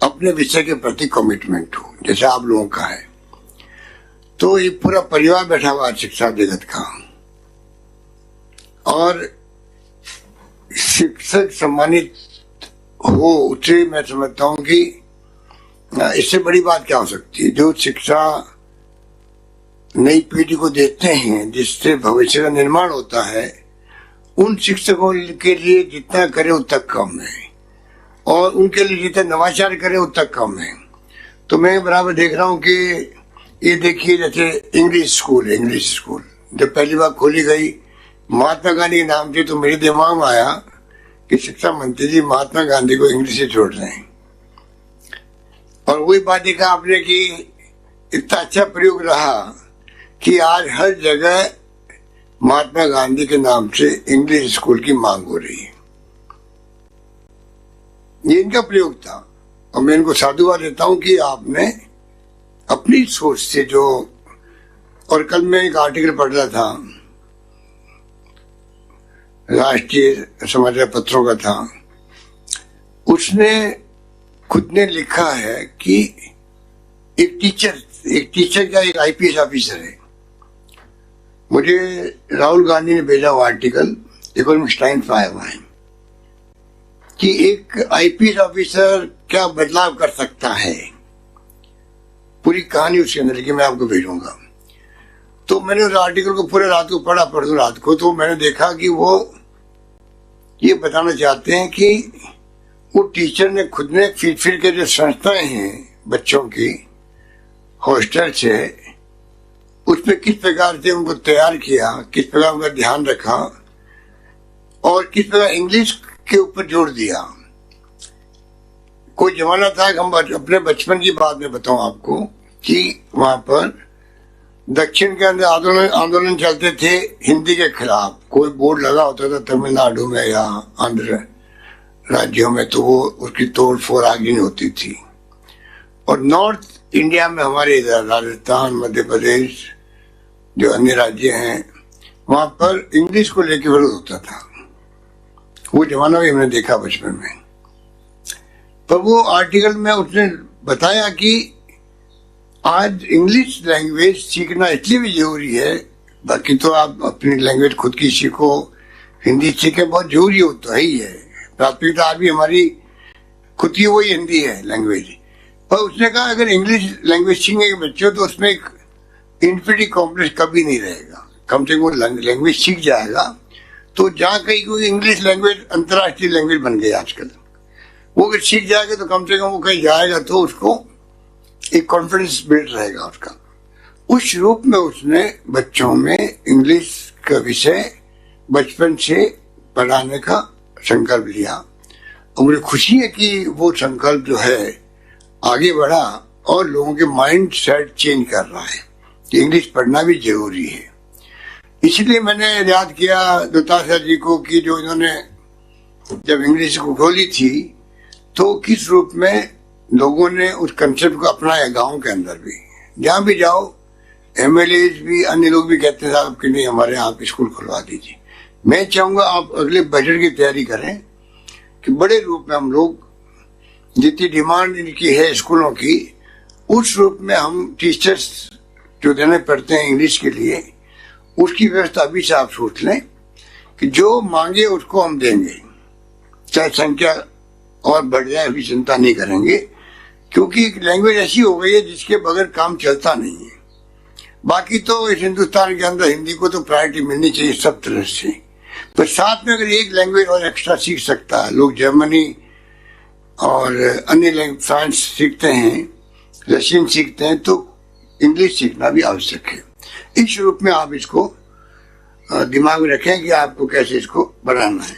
अपने विषय के प्रति कमिटमेंट हो, जैसे आप लोगों का है। तो ये पूरा परिवार बैठा हुआ शिक्षा जगत का, और शिक्षक सम्मानित हो, उसे मैं समझता हूं कि इससे बड़ी बात क्या हो सकती है। जो शिक्षा नई पीढ़ी को देते हैं, जिससे भविष्य का निर्माण होता है, उन शिक्षकों के लिए जितना करे उतना कम है, और उनके लिए जितना नवाचार करे उतना कम है। तो मैं बराबर देख रहा हूँ कि ये देखिए, जैसे इंग्लिश स्कूल जब पहली बार खोली गई महात्मा गांधी के नाम से, तो मेरे दिमाग में आया कि शिक्षा मंत्री जी महात्मा गांधी को इंग्लिश से छोड़ रहे हैं। और वही बात देखा आपने कि इतना अच्छा प्रयोग रहा कि आज हर जगह महात्मा गांधी के नाम से इंग्लिश स्कूल की मांग हो रही है। ये इनका प्रयोग था, और मैं इनको साधुवाद देता हूं कि आपने अपनी सोच से जो, और कल मैं एक आर्टिकल पढ़ रहा था, राष्ट्रीय समाचार पत्रों का था, उसने खुद ने लिखा है कि एक टीचर का एक आईपीएस ऑफिसर है। मुझे राहुल गांधी ने भेजा वो आर्टिकल, इकोनॉमिक्स टाइम्स में आया हुआ है, कि एक आईपीएस ऑफिसर क्या बदलाव कर सकता है। पूरी कहानी उसके अंदर की मैं आपको भेजूंगा। तो मैंने उस आर्टिकल को पूरे रात को पढ़ा, परसों रात को, तो मैंने देखा कि वो ये बताना चाहते हैं कि वो टीचर ने खुद ने फिर के जो संस्थाएं हैं बच्चों की, हॉस्टल्स है उसमें किस प्रकार से उनको तैयार किया, किस प्रकार उनका ध्यान रखा और किस प्रकार इंग्लिश के ऊपर जोर दिया। कोई जमाना था, हम अपने बचपन की बात में बताऊं आपको कि वहां पर दक्षिण के अंदर आंदोलन चलते थे हिंदी के खिलाफ। कोई बोर्ड लगा होता था तमिलनाडु में या आंध्र राज्यों में तो वो उसकी तोड़ फोड़ आगे नहीं होती थी। और नॉर्थ इंडिया में हमारे इधर राजस्थान, मध्य प्रदेश, जो अन्य राज्य हैं, वहां पर इंग्लिश को लेकर विरोध होता था। वो जमाना भी हमने देखा बचपन में। पर वो आर्टिकल में उसने बताया कि आज इंग्लिश लैंग्वेज सीखना इसलिए भी जरूरी है, बाकी तो आप अपनी लैंग्वेज खुद की सीखो, हिंदी सीखे, बहुत जरूरी हो तो है ही है। प्राथमिकता आज भी हमारी खुद की वही हिंदी है लैंग्वेज। पर उसने कहा अगर इंग्लिश लैंग्वेज सीखेंगे बच्चों तो उसमें एक इन्फिनिटी कॉम्प्लेक्स कभी नहीं रहेगा। कम से कम लैंग्वेज सीख जाएगा तो जहाँ कहीं कोई इंग्लिश लैंग्वेज अंतर्राष्ट्रीय लैंग्वेज बन गई आजकल, वो अगर सीख जाएगा तो कम से कम वो कहीं जाएगा तो उसको एक कॉन्फिडेंस बिल्ड रहेगा उसका। उस रूप में उसने बच्चों में इंग्लिश का विषय बचपन से पढ़ाने का संकल्प लिया और मुझे खुशी है कि वो संकल्प जो है आगे बढ़ा और लोगों के माइंड सेट चेंज कर रहा है कि इंग्लिश पढ़ना भी जरूरी है। इसलिए मैंने याद किया दुताशा जी को कि जो इन्होंने जब इंग्लिश को खोली थी तो किस रूप में लोगों ने उस कंसेप्ट को अपनाया। गांव के अंदर भी जहां भी जाओ एमएलए भी, अन्य लोग भी कहते हैं साहब कि नहीं हमारे यहाँ पे स्कूल खुलवा दीजिए। मैं चाहूंगा आप अगले बजट की तैयारी करें कि बड़े रूप में हम लोग जितनी डिमांड इनकी है स्कूलों की, उस रूप में हम टीचर्स जो देने पड़ते हैं इंग्लिश के लिए, उसकी व्यवस्था अभी से आप सोच लें कि जो मांगे उसको हम देंगे, चाहे संख्या और बढ़ जाए अभी चिंता नहीं करेंगे, क्योंकि एक लैंग्वेज ऐसी हो गई है जिसके बगैर काम चलता नहीं है। बाकी तो इस हिंदुस्तान के अंदर हिंदी को तो प्रायोरिटी मिलनी चाहिए सब तरह से, पर साथ में अगर एक लैंग्वेज और एक्स्ट्रा सीख सकता है, लोग जर्मनी और अन्य फ्रांस सीखते हैं, रशियन सीखते हैं, तो इंग्लिश सीखना भी आवश्यक है। इस रूप में आप इसको दिमाग में रखें कि आपको कैसे इसको बढ़ाना है।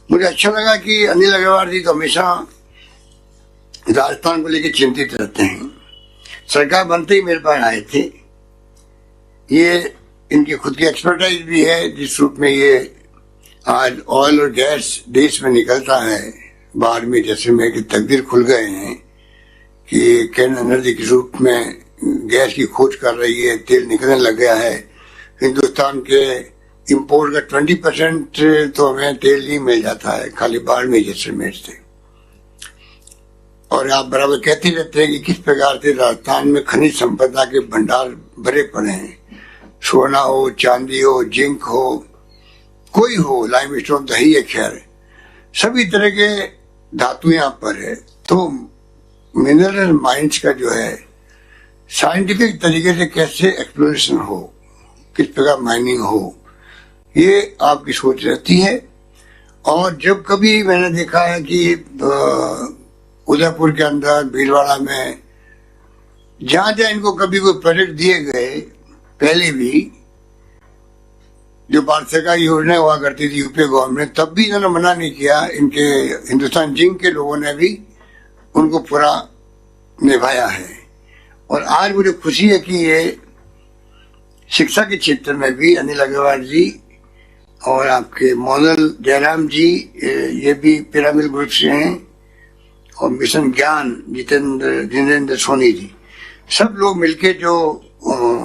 मुझे अच्छा लगा कि अनिल अग्रवाल जी तो हमेशा राजस्थान को लेकर चिंतित रहते हैं। सरकार बनते ही मेरे पास आए थे। ये इनकी खुद की एक्सपर्टाइज भी है जिस रूप में ये आज ऑयल और गैस देश में निकलता है, बाहर में जैसे में कि तकदीर खुल गए हैं कि कैन एनर्जी के रूप में गैस की खोज कर रही है, तेल निकलने लग गया है। हिंदुस्तान के इंपोर्ट का 20% तो हमें तेल ही मिल जाता है, खाली बाहर में जैसलमेर से। और आप बराबर कहते रहते हैं कि किस प्रकार से राजस्थान में खनिज संपदा के भंडार भरे पड़े हैं, सोना हो, चांदी हो, जिंक हो, कोई हो, लाइमस्टोन तो ही है, खैर सभी तरह के धातु यहाँ पर है। तो मिनरल माइंस का जो है साइंटिफिक तरीके से कैसे एक्सप्लोरेशन हो, किस प्रकार माइनिंग हो, ये आपकी सोच रहती है। और जब कभी मैंने देखा है कि उदयपुर के अंदर, भीलवाड़ा में, जहां जहां इनको कभी कोई प्रोजेक्ट दिए गए, पहले भी जो भारत सरकार योजना हुआ करती थी यूपीए गवर्नमेंट, तब भी इन्होंने मना नहीं किया। इनके हिंदुस्तान जिंक के लोगों ने भी उनको पूरा निभाया है। और आज मुझे खुशी है कि ये शिक्षा के क्षेत्र में भी अनिल अग्रवाल जी और आपके मोनल जयराम जी, ये भी पिरामिड ग्रुप से हैं, और मिशन ज्ञान जितेंद्र सोनी जी, सब लोग मिलके जो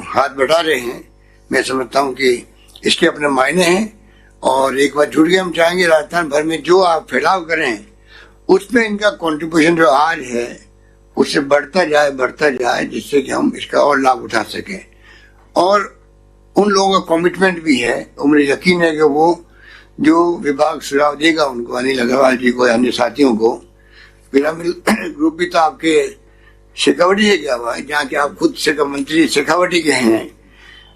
हाथ बढ़ा रहे हैं, मैं समझता हूँ कि इसके अपने मायने हैं। और एक बार जुड़ के हम चाहेंगे राजस्थान भर में जो आप फैलाव करें उसमें इनका कंट्रीब्यूशन जो आज है उससे बढ़ता जाए, जिससे कि हम इसका और लाभ उठा सकें। और उन लोगों का कमिटमेंट भी है, और मुझे यकीन है कि वो जो विभाग सुझाव देगा उनको, अनिल अग्रवाल जी को, अन्य साथियों को। पिरामिड ग्रुप भी तो आपके शेखावटी से गया हुआ है, जहाँ के आप खुद मंत्री शेखावटी के हैं,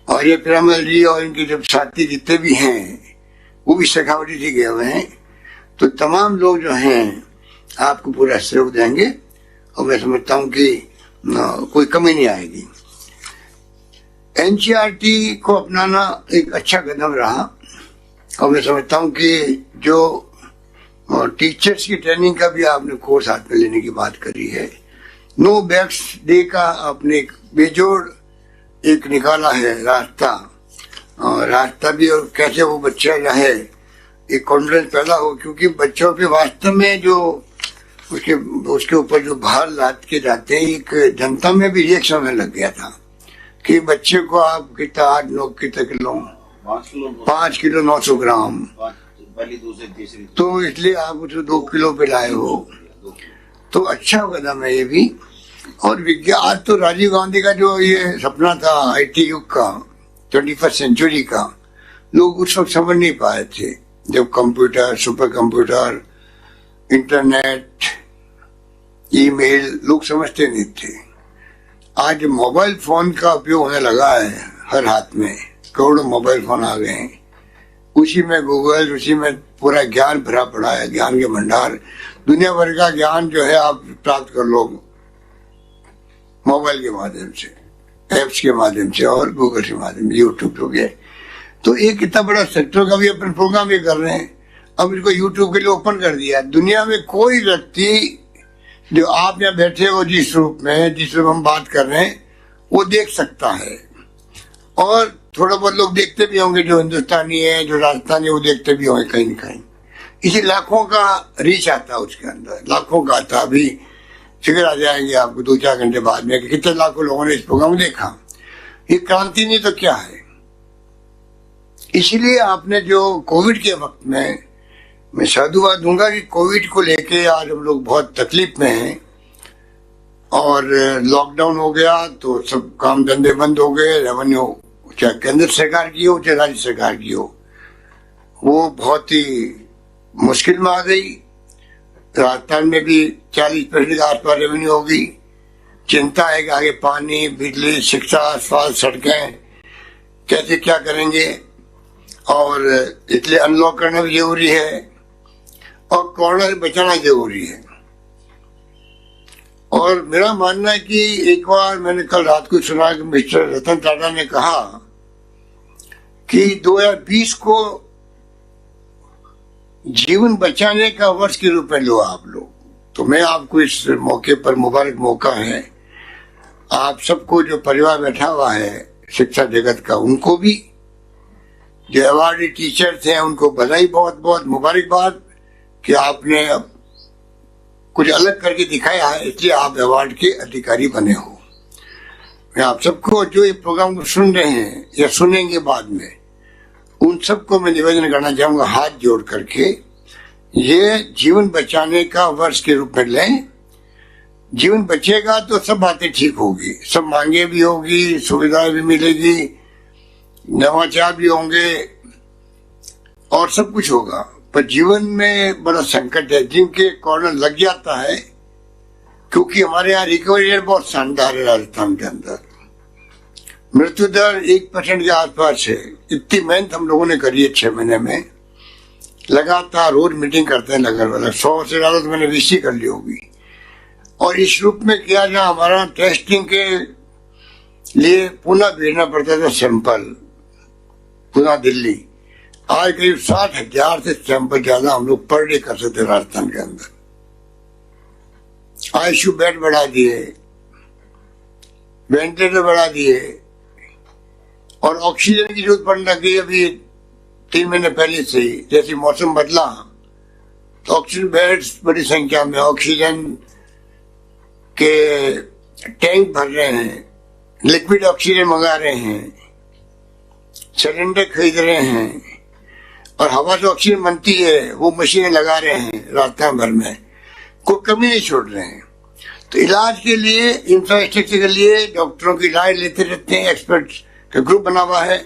और ये पिरामिड जी और इनके जब साथी जितने भी हैं वो भी शेखावटी से गए हुए हैं। तो तमाम लोग जो हैं आपको पूरा सहयोग देंगे, और मैं समझता हूँ कि कोई कमी नहीं आएगी। एनसीईआरटी को अपनाना एक अच्छा कदम रहा और मैं समझता हूँ कि जो टीचर्स की ट्रेनिंग का भी आपने कोर्स हाथ में लेने की बात करी है, नो बैग्स डे का आपने एक बेजोड़ एक निकाला है रास्ता भी, और कैसे वो बच्चा जो है एक कॉन्फिडेंस पैदा हो, क्योंकि बच्चों पे वास्तव में जो उसके ऊपर जो भार लाद के जाते हैं, एक जनता में भी रिएक्शन होने लग गया था कि बच्चे को आप कितना 8-9 किलो 5 किलो 900 ग्राम, तो इसलिए आप उसे 2 किलो पे लाए हो, तो अच्छा कदम है ये भी। और विज्ञान, आज तो राजीव गांधी का जो ये सपना था आईटी युग का, 21st सेंचुरी का, लोग उस वक्त समझ नहीं पाए थे जब computer, super computer, internet, email लोग समझते नहीं थे। आज मोबाइल फोन का उपयोग होने लगा है, हर हाथ में करोड़ों मोबाइल फोन आ गए हैं, उसी में गूगल, उसी में पूरा ज्ञान भरा पड़ा है, ज्ञान के भंडार, दुनिया भर का ज्ञान जो है आप प्राप्त कर लो मोबाइल के माध्यम से, एप्स के माध्यम से और गूगल के माध्यम से, यूट्यूब हो गया। तो एक इतना बड़ा सेक्टर का भी अपन प्रोग्राम भी कर रहे हैं, अब इसको यूट्यूब के लिए ओपन कर दिया। दुनिया में कोई व्यक्ति जो आप यहाँ बैठे हो जिस रूप में हम बात कर रहे हैं वो देख सकता है, और थोड़ा बहुत लोग देखते भी होंगे, जो हिंदुस्तानी है, जो राजस्थानी है, वो देखते भी होंगे कहीं न कहीं। इसी लाखों का रीच आता है उसके अंदर, लाखों का आता। अभी फिगर आ जाएंगे आपको 2-4 घंटे बाद में कि कितने लाखों लोगों ने इस प्रोग्राम देखा। ये क्रांति नहीं तो क्या है। इसीलिए आपने जो कोविड के वक्त में, मैं साधुवाद दूंगा कि कोविड को लेके आज हम लोग बहुत तकलीफ में हैं, और लॉकडाउन हो गया तो सब काम धंधे बंद हो गए, रेवेन्यू चाहे केंद्र सरकार की हो चाहे राज्य सरकार की हो, वो बहुत ही मुश्किल में आ गई। राजस्थान में भी 40% के आसपास रेवेन्यू होगी। चिंता है कि आगे पानी, बिजली, शिक्षा, स्वास्थ्य, सड़कें कैसे क्या करेंगे, और इसलिए अनलॉक करना भी जरूरी है और कोरोना से बचाना जरूरी है। और मेरा मानना है कि एक बार मैंने कल रात को सुना कि मिस्टर रतन टाटा ने कहा कि 2020 को जीवन बचाने का वर्ष के रूप में लो आप लोग। तो मैं आपको इस मौके पर, मुबारक मौका है आप सबको, जो परिवार बैठा हुआ है शिक्षा जगत का, उनको भी, जो अवार्डी टीचर्स हैं उनको बधाई, बहुत बहुत मुबारकबाद कि आपने कुछ अलग करके दिखाया है, इसलिए आप अवार्ड के अधिकारी बने हो। मैं आप सबको जो ये प्रोग्राम को सुन रहे हैं या सुनेंगे बाद में, उन सबको मैं निवेदन करना चाहूंगा हाथ जोड़ करके, ये जीवन बचाने का वर्ष के रूप में लें। जीवन बचेगा तो सब बातें ठीक होगी, सब मांगे भी होगी, सुविधाएं भी मिलेगी, नवाचार भी होंगे और सब कुछ होगा। पर जीवन में बड़ा संकट है जिनके कोरोना लग जाता है, क्योंकि हमारे यहाँ रिकवरी रेट बहुत शानदार है। राजस्थान के अंदर मृत्यु दर 1% के आसपास है। इतनी मेहनत हम लोगों ने करी है 6 महीने में, लगातार रोज मीटिंग करते हैं लगभग 100 से ज्यादा तो मैंने वीसी कर ली होगी। और इस रूप में किया जहाँ हमारा टेस्टिंग के लिए पुनः भेजना पड़ता था सैंपल, पुनः दिल्ली, आज करीब 60,000 से सैंपल ज्यादा हम लोग पर डे कर सकते राजस्थान के अंदर। आईसीयू बेड बढ़ा दिए, वेंटिलेटर बढ़ा दिए, और ऑक्सीजन की जरूरत पड़ने लगी अभी 3 महीने पहले से ही। जैसे मौसम बदला तो ऑक्सीजन बेड्स बड़ी संख्या में, ऑक्सीजन के टैंक भर रहे हैं, लिक्विड ऑक्सीजन मंगा रहे हैं, सिलेंडर खरीद रहे हैं, और हवा से ऑक्सीजन बनती है वो मशीनें लगा रहे हैं राजस्थान भर में, कोई कमी नहीं छोड़ रहे हैं। तो इलाज के लिए, इंफ्रास्ट्रक्चर के लिए डॉक्टरों की इलाज लेते रहते हैं, एक्सपर्ट का ग्रुप बना हुआ है,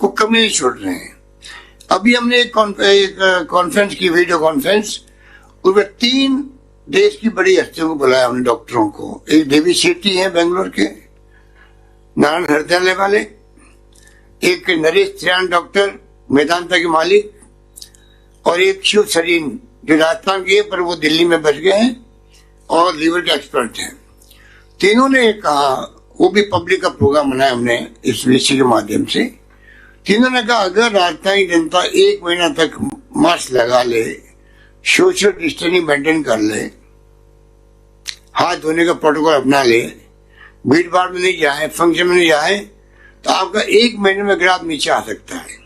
कोई कमी नहीं छोड़ रहे हैं। अभी हमने एक कॉन्फ्रेंस की, वीडियो कॉन्फ्रेंस, उसमें 3 देश की बड़ी हस्तियों को बुलाया हमने, डॉक्टरों को। एक देवी शेट्टी है बेंगलोर के, नारायण हृदयालय वाले, एक नरेश त्रियान डॉक्टर मेदांता के मालिक, और एक शिव सरीन जो राजस्थान के, पर वो दिल्ली में बच गए हैं और लीवर के एक्सपर्ट हैं। तीनों ने कहा, वो भी पब्लिक का प्रोग्राम बनाया हमने इस विषय के माध्यम से। तीनों ने कहा अगर राजस्थान की जनता 1 महीना तक मास्क लगा ले, सोशल डिस्टेंसिंग मेंटेन कर ले, हाथ धोने का प्रोटोकॉल अपना ले, भीड़ भाड़ में नहीं जाए, फंक्शन में नहीं जाए, तो आपका 1 महीने में ग्राफ नीचे आ सकता है।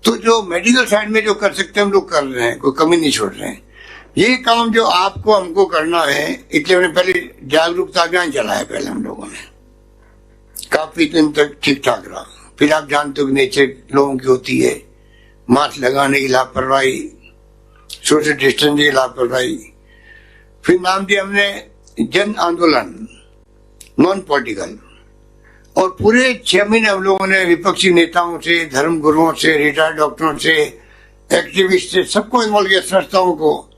तो जो मेडिकल साइड में जो कर सकते हैं हम लोग कर रहे हैं, कोई कमी नहीं छोड़ रहे हैं। ये काम जो आपको हमको करना है, इसलिए हमने पहले जागरूकता अभियान चलाया। पहले हम लोगों ने काफी दिन तक ठीक ठाक रहा। फिर आप जानते हो नेचर लोगों की होती है, मास्क लगाने की लापरवाही, सोशल डिस्टेंसिंग की लापरवाही। फिर नाम दिया हमने जन आंदोलन, नॉन पॉलिटिकल। और पूरे 6 महीने हम लोगों ने विपक्षी नेताओं से, धर्म गुरुओं से, रिटायर्ड डॉक्टरों से, एक्टिविस्ट से, सबको इन्वॉल्व किया, संस्थाओं को।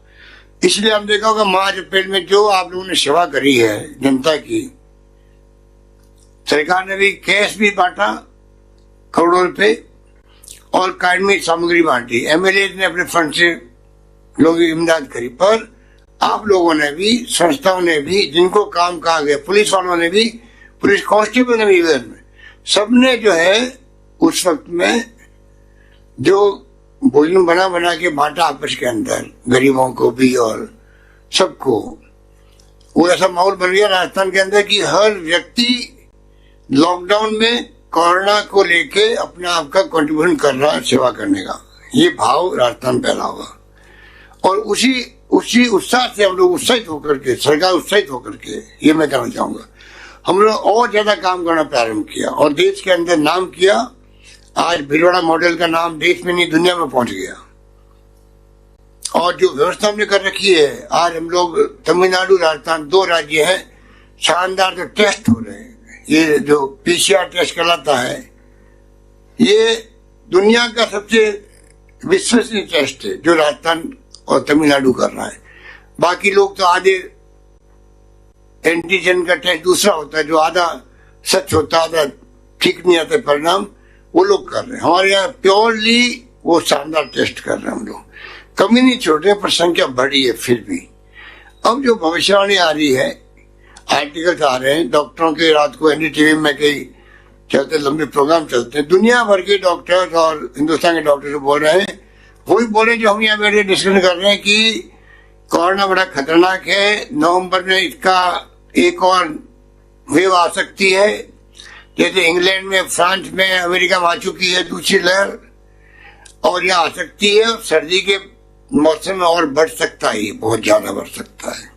इसलिए हम देखा होगा मार्च अप्रैल में जो आप लोगों ने सेवा करी है जनता की, सरकार ने भी कैश भी बांटा करोड़ों रुपए और कार्मिक सामग्री बांटी, एमएलए ने अपने फंड से लोगों की इमदाद करी। पर आप लोगों ने भी, संस्थाओं ने भी, जिनको काम कहा गया, पुलिस वालों ने भी, पुलिस कांस्टेबल ने भी, सबने जो है उस वक्त में जो भोजन बना बना के बांटा आपस के अंदर, गरीबों को भी और सबको। वो ऐसा माहौल बन गया राजस्थान के अंदर कि हर व्यक्ति लॉकडाउन में कोरोना को लेके अपने आप का कंट्रीब्यूशन कर रहा है सेवा करने का। ये भाव राजस्थान फैला हुआ और उसी उत्साह से हम लोग उत्साहित होकर के, सरकार उत्साहित होकर के, ये मैं कहना चाहूंगा, हम लोग और ज्यादा काम करना प्रारंभ किया और देश के अंदर नाम किया। आज भीलवाड़ा मॉडल का नाम देश में नहीं दुनिया में पहुंच गया। और जो व्यवस्था हमने कर रखी है, आज हम लोग तमिलनाडु, राजस्थान 2 राज्य हैं, शानदार जो टेस्ट हो रहे हैं। ये जो पीसीआर टेस्ट कहलाता है, ये दुनिया का सबसे विश्वसनीय टेस्ट है जो राजस्थान और तमिलनाडु कर रहा है। बाकी लोग तो आधे एंटीजन का टेस्ट दूसरा होता है, जो आधा सच होता है, आधा ठीक नहीं आता परिणाम, वो लोग कर रहे हैं। हमारे यहाँ प्योरली वो शानदार टेस्ट कर रहे हैं हम लोग, कमी नहीं छोड़ रहे, पर संख्या बढ़ी है फिर भी। अब जो भविष्यवाणी आ रही है, आर्टिकल्स आ रहे हैं डॉक्टरों के, रात को एनडीटीवी में कई चलते लंबे प्रोग्राम चलते हैं, दुनिया भर के डॉक्टर्स और हिंदुस्तान के डॉक्टर्स बोल रहे हैं, वही बोले जो हम यहाँ बैठे डिस्कशन कर रहे हैं कि कोरोना बड़ा खतरनाक है, नवंबर में इसका एक और वेव आ सकती है, जैसे इंग्लैंड में, फ्रांस में, अमेरिका में आ चुकी है दूसरी लहर, और यहाँ आ सकती है। सर्दी के मौसम में और बढ़ सकता है, बहुत ज्यादा बढ़ सकता है,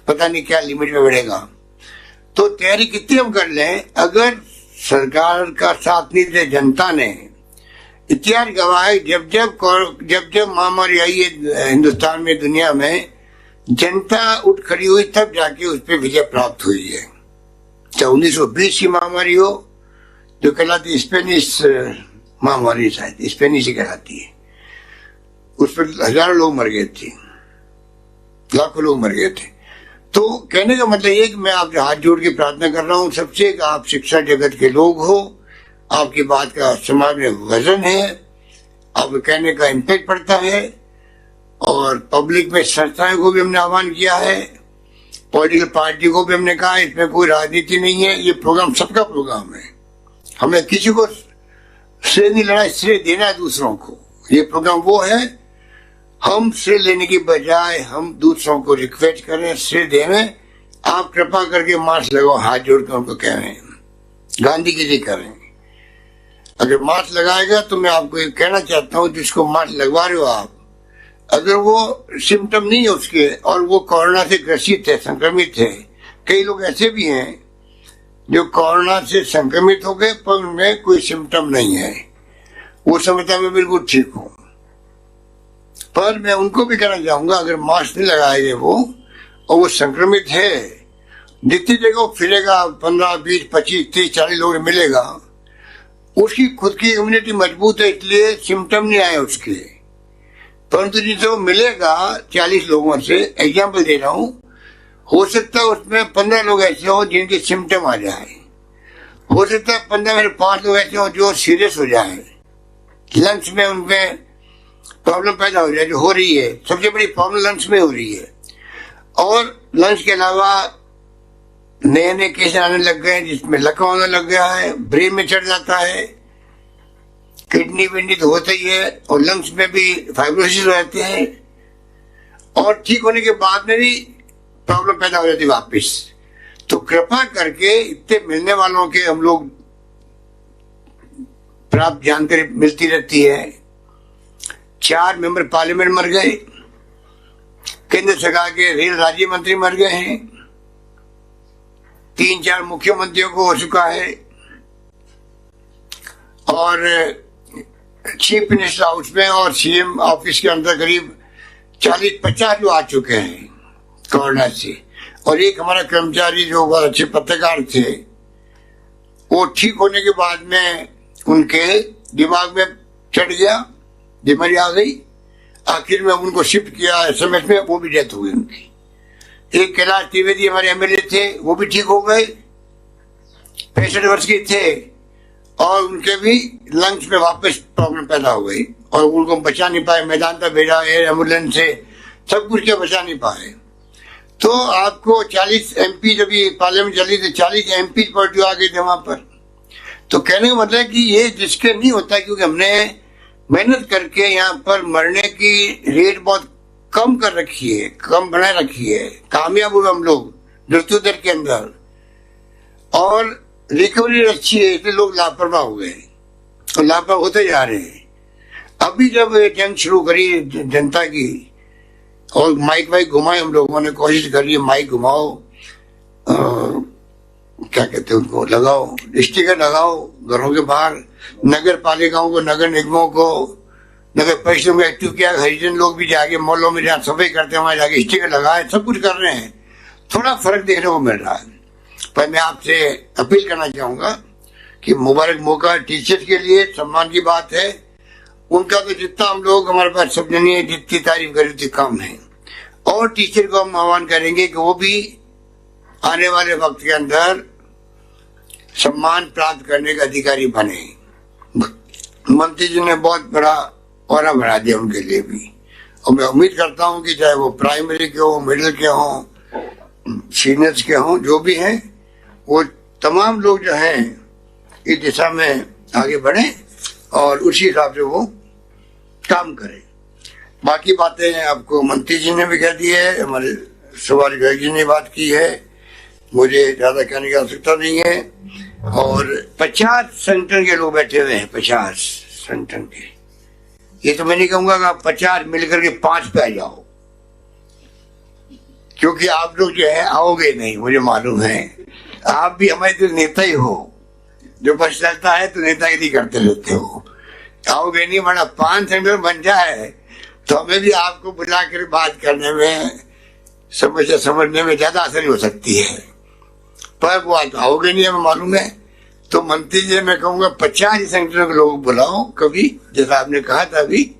पता नहीं क्या लिमिट में बढ़ेगा। तो तैयारी कितनी हम कर लें, अगर सरकार का साथ नहीं दे, जनता ने, इतिहास गवाह है, जब जब महामारी आई है हिंदुस्तान में, दुनिया में, जनता उठ खड़ी हुई, तब जाके उस पर विजय प्राप्त हुई है। चाहे 1920 की महामारी हो, जो कहलाती स्पेनिश महामारी, शायद स्पेनिश ही कहलाती है, उस पर हजारों लोग मर गए थे, लाखों लोग मर गए थे। तो कहने का मतलब ये कि मैं आपसे हाथ जोड़ के प्रार्थना कर रहा हूँ सबसे कि आप शिक्षा जगत के लोग हो, आपकी बात का समाज में वजन है, आप कहने का इम्पैक्ट पड़ता है। और पब्लिक में संस्थाएं को भी हमने आह्वान किया है, पॉलिटिकल पार्टी को भी हमने कहा इसमें कोई राजनीति नहीं है, ये प्रोग्राम सबका प्रोग्राम है, हमें किसी को श्रेय नहीं लेना, श्रेय देना है दूसरों को। ये प्रोग्राम वो है, हम श्रेय लेने की बजाय हम दूसरों को रिक्वेस्ट करें, श्रेय देवें। आप कृपा करके मास्क लगाओ, हाथ जोड़कर उनको कह रहे हैं, गांधीगिरी करें। अगर मास्क लगाएगा तो मैं आपको ये कहना चाहता हूँ, जिसको मास्क लगवा रहे हो आप, अगर वो सिम्टम नहीं है उसके और वो कोरोना से ग्रसित है, संक्रमित है, कई लोग ऐसे भी हैं जो कोरोना से संक्रमित हो गए पर उनमें कोई सिम्टम नहीं है, वो समझता मैं बिल्कुल ठीक हूँ। पर मैं उनको भी कहना चाहूंगा, अगर मास्क नहीं लगाएंगे वो और वो संक्रमित है, जितनी जगह वो फिरेगा, 15, 20, 25, 30, 40 लोग मिलेगा, उसकी खुद की इम्यूनिटी मजबूत है, इसलिए सिम्टम नहीं आए उसके। परंतु जिसे वो मिलेगा 40 लोगों से, एग्जाम्पल दे रहा हूं, हो सकता है उसमें 15 लोग ऐसे हो जिनके सिम्टम आ जाए, हो सकता है 15 में 5 लोग ऐसे हो जो सीरियस हो जाए, लंग्स में उनमें प्रॉब्लम पैदा हो जाए, जो हो रही है। सबसे बड़ी प्रॉब्लम लंग्स में हो रही है। और लंग्स के अलावा नए नए केस आने लग गए जिसमें लकवा होने लग गया है, ब्रेन में चढ़ जाता है, किडनी विडनी तो होता ही है, और लंग्स में भी फाइब्रोसिस रहते हैं, और ठीक होने के बाद में भी प्रॉब्लम पैदा हो जाती है वापिस। तो कृपा करके इतने मिलने वालों के हम लोग प्राप्त जानकारी मिलती रहती है। 4 मेंबर पार्लियामेंट मर गए, केंद्र सरकार के रेल राज्य मंत्री मर गए हैं, 3-4 मुख्यमंत्रियों को हो चुका है, और चीफ मिनिस्टर हाउस में और सीएम ऑफिस के अंदर करीब 40-50 लोग आ चुके हैं कोरोना से। और एक हमारा कर्मचारी जो बहुत अच्छे पत्रकार थे, वो ठीक होने के बाद में उनके दिमाग में चढ़ गया, बीमारी आ गई, आखिर में उनको शिफ्ट किया एसएमएस में, वो भी डेथ हो गई उनकी। एक कैलाश त्रिवेदी हमारे एमएलए थे, वो भी ठीक हो गए, 65 वर्ष के थे, और उनके भी लंग्स में वापस प्रॉब्लम पैदा हो गई, और उनको बचा नहीं पाए, मैदान तक भेजा एयर एम्बुलेंस से, सब कुछ के बचा नहीं पाए। तो आपको 40 एमपी, जब ये पार्लियामेंट चली तो 40 एमपी पार्टी आ गई थी वहां पर। तो कहने का मतलब कि ये जिसके नहीं होता, क्योंकि हमने मेहनत करके यहाँ पर मरने की रेट बहुत कम कर रखी है, कम बना रखी है, कामयाब हुए हम लोग मृत्यु दर के अंदर, और रिकवरी अच्छी है, इसलिए लोग लापरवाह हो गए और लापरवाह होते जा रहे हैं। अभी जब जंग शुरू करी जनता की, और माइक वाइक घुमाए, हम लोगों ने कोशिश करी, माइक घुमाओ, क्या कहते हैं उनको, लगाओ स्टिकर, लगाओ घरों के बाहर, नगर पालिकाओं को, नगर निगमों को, नगर परिषदों को एक्टिव किया, हरिजन लोग भी जाके मॉलों में जहाँ सफाई करते हैं वहां जाके स्टिकर लगाए, सब कुछ कर रहे हैं, थोड़ा फर्क देखने को मिल रहा है। पर मैं आपसे अपील करना चाहूंगा कि मुबारक मौका टीचर्स के लिए, सम्मान की बात है, उनका तो जितना हम लोग हमारे पास शब्द नहीं है, जितनी तारीफ करें उतनी कम है। और टीचर को हम आह्वान करेंगे कि वो भी आने वाले वक्त के अंदर सम्मान प्राप्त करने का अधिकारी बने। मंत्री जी ने बहुत बड़ा औरा बढ़ा दिया उनके लिए भी, और मैं उम्मीद करता हूं कि चाहे वो प्राइमरी के हो, मिडिल के हो, सीनियर्स के हों, जो भी हैं, वो तमाम लोग जो हैं इस दिशा में आगे बढ़े और उसी हिसाब से वो काम करें। बाकी बातें आपको मंत्री जी ने भी कह दी है, हमारे सवाल जी ने बात की है, मुझे ज्यादा कहने की आवश्यकता नहीं है। और 50 संगठन के लोग बैठे हुए हैं, 50 संगठन के, ये तो मैं नहीं कहूंगा कि आप 50 मिलकर के 5 पे आ जाओ, क्योंकि आप लोग जो है आओगे नहीं, मुझे मालूम है। आप भी हमारे तो नेता ही हो, जो बस चलता है तो नेतागिरी करते रहते हो, आओगे नहीं, वरना 5 सेंटर बन जाए तो हमें भी आपको बुला कर बात करने में, समस्या समझने में ज्यादा आसानी हो सकती है। पर वो आओगे नहीं, हमें मालूम है। तो मंत्री जी मैं कहूंगा 50 संगठनों के लोग बुलाओ कभी, जैसा आपने कहा था, अभी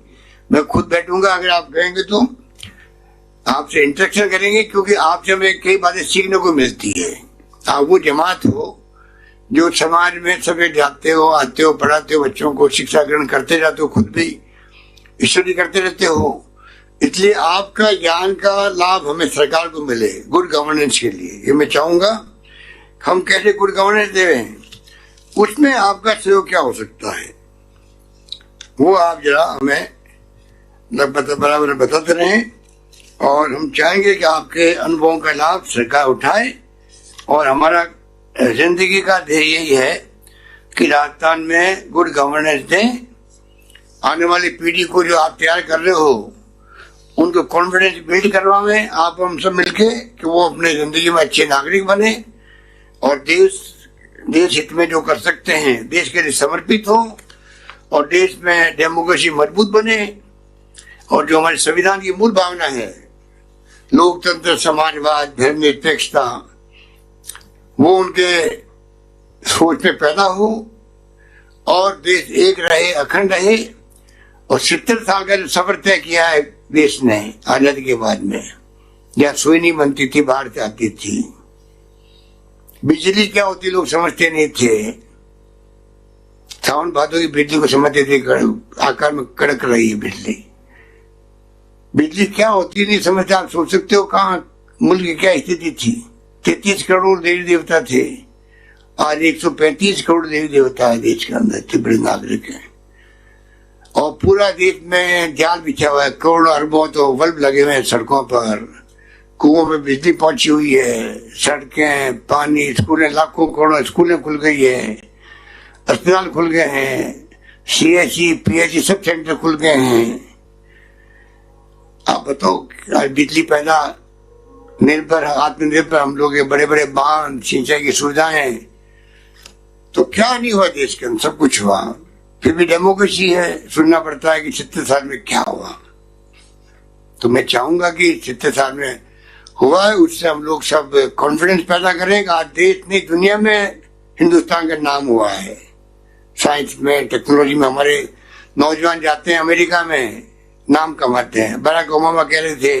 मैं खुद बैठूंगा, अगर आप कहेंगे तो आपसे इंटरेक्शन करेंगे, क्योंकि आपसे हमें कई बातें सीखने को मिलती है। आप वो जमात हो जो समाज में सभी जाते हो, आते हो, पढ़ाते हो, बच्चों को शिक्षा ग्रहण करते जाते हो, खुद भी स्टडी करते रहते हो, इसलिए आपका ज्ञान का लाभ हमें सरकार को मिले गुड गवर्नेंस के लिए। ये मैं चाहूंगा हम कैसे गुड गवर्नेंस दें, उसमें आपका सहयोग क्या हो सकता है, वो आप जरा हमें बराबर बताते रहें, और हम चाहेंगे कि आपके अनुभवों का लाभ सरकार उठाए। और हमारा जिंदगी का ध्येय यही है कि राजस्थान में गुड गवर्नेंस दें, आने वाली पीढ़ी को जो आप तैयार कर रहे हो उनको कॉन्फिडेंस बिल्ड करवाएं आप हम सब मिलके, कि वो अपने जिंदगी में अच्छे नागरिक बने और देश हित में जो कर सकते हैं देश के लिए समर्पित हो, और देश में डेमोक्रेसी मजबूत बने, और जो हमारे संविधान की मूल भावना है, लोकतंत्र, समाजवाद, धर्मनिरपेक्षता, वो उनके सोच में पैदा हो, और देश एक रहे, अखंड रहे। और 70 साल का जो सफर तय किया है देश ने आजादी के बाद में, जहाँ सुई नहीं बनती थी, बाहर से आती थी, बिजली क्या होती लोग समझते नहीं थे, सावन भादों की बिजली को समझते थे, आकार में कड़क रही है बिजली, बिजली क्या होती नहीं समझते। आप सोच सकते हो कहाँ मुल्क की क्या स्थिति थी। 33 करोड़ देवी देवता थे, आज 135 करोड़ देवी देवता है देश के अंदर, इतने बड़े नागरिक हैं। और पूरा देश में जाल बिछा हुआ है, करोड़ों अरबों तो बल्ब लगे हुए हैं सड़कों पर, कुओं में बिजली पहुंची हुई है, सड़कें, पानी, स्कूलें, लाखों करोड़ों स्कूलें खुल गई है, अस्पताल खुल गए हैं, CSE, PHE सब सेंटर खुल गए हैं। आप बताओ, आज बिजली पैदा निर्भर, आत्मनिर्भर हम लोग, बड़े बड़े बांध, सिंचाई की सुविधाएं, तो क्या नहीं हुआ देश के अंदर, सब कुछ हुआ। फिर भी डेमोक्रेसी है, सुनना पड़ता है कि 70 साल में क्या हुआ। तो मैं चाहूंगा कि 70 साल में हुआ है, उससे हम लोग सब कॉन्फिडेंस पैदा करें। आज देश नहीं, दुनिया में हिंदुस्तान का नाम हुआ है, साइंस में, टेक्नोलॉजी में। हमारे नौजवान जाते हैं अमेरिका में, नाम कमाते हैं। बराक ओबामा कह रहे थे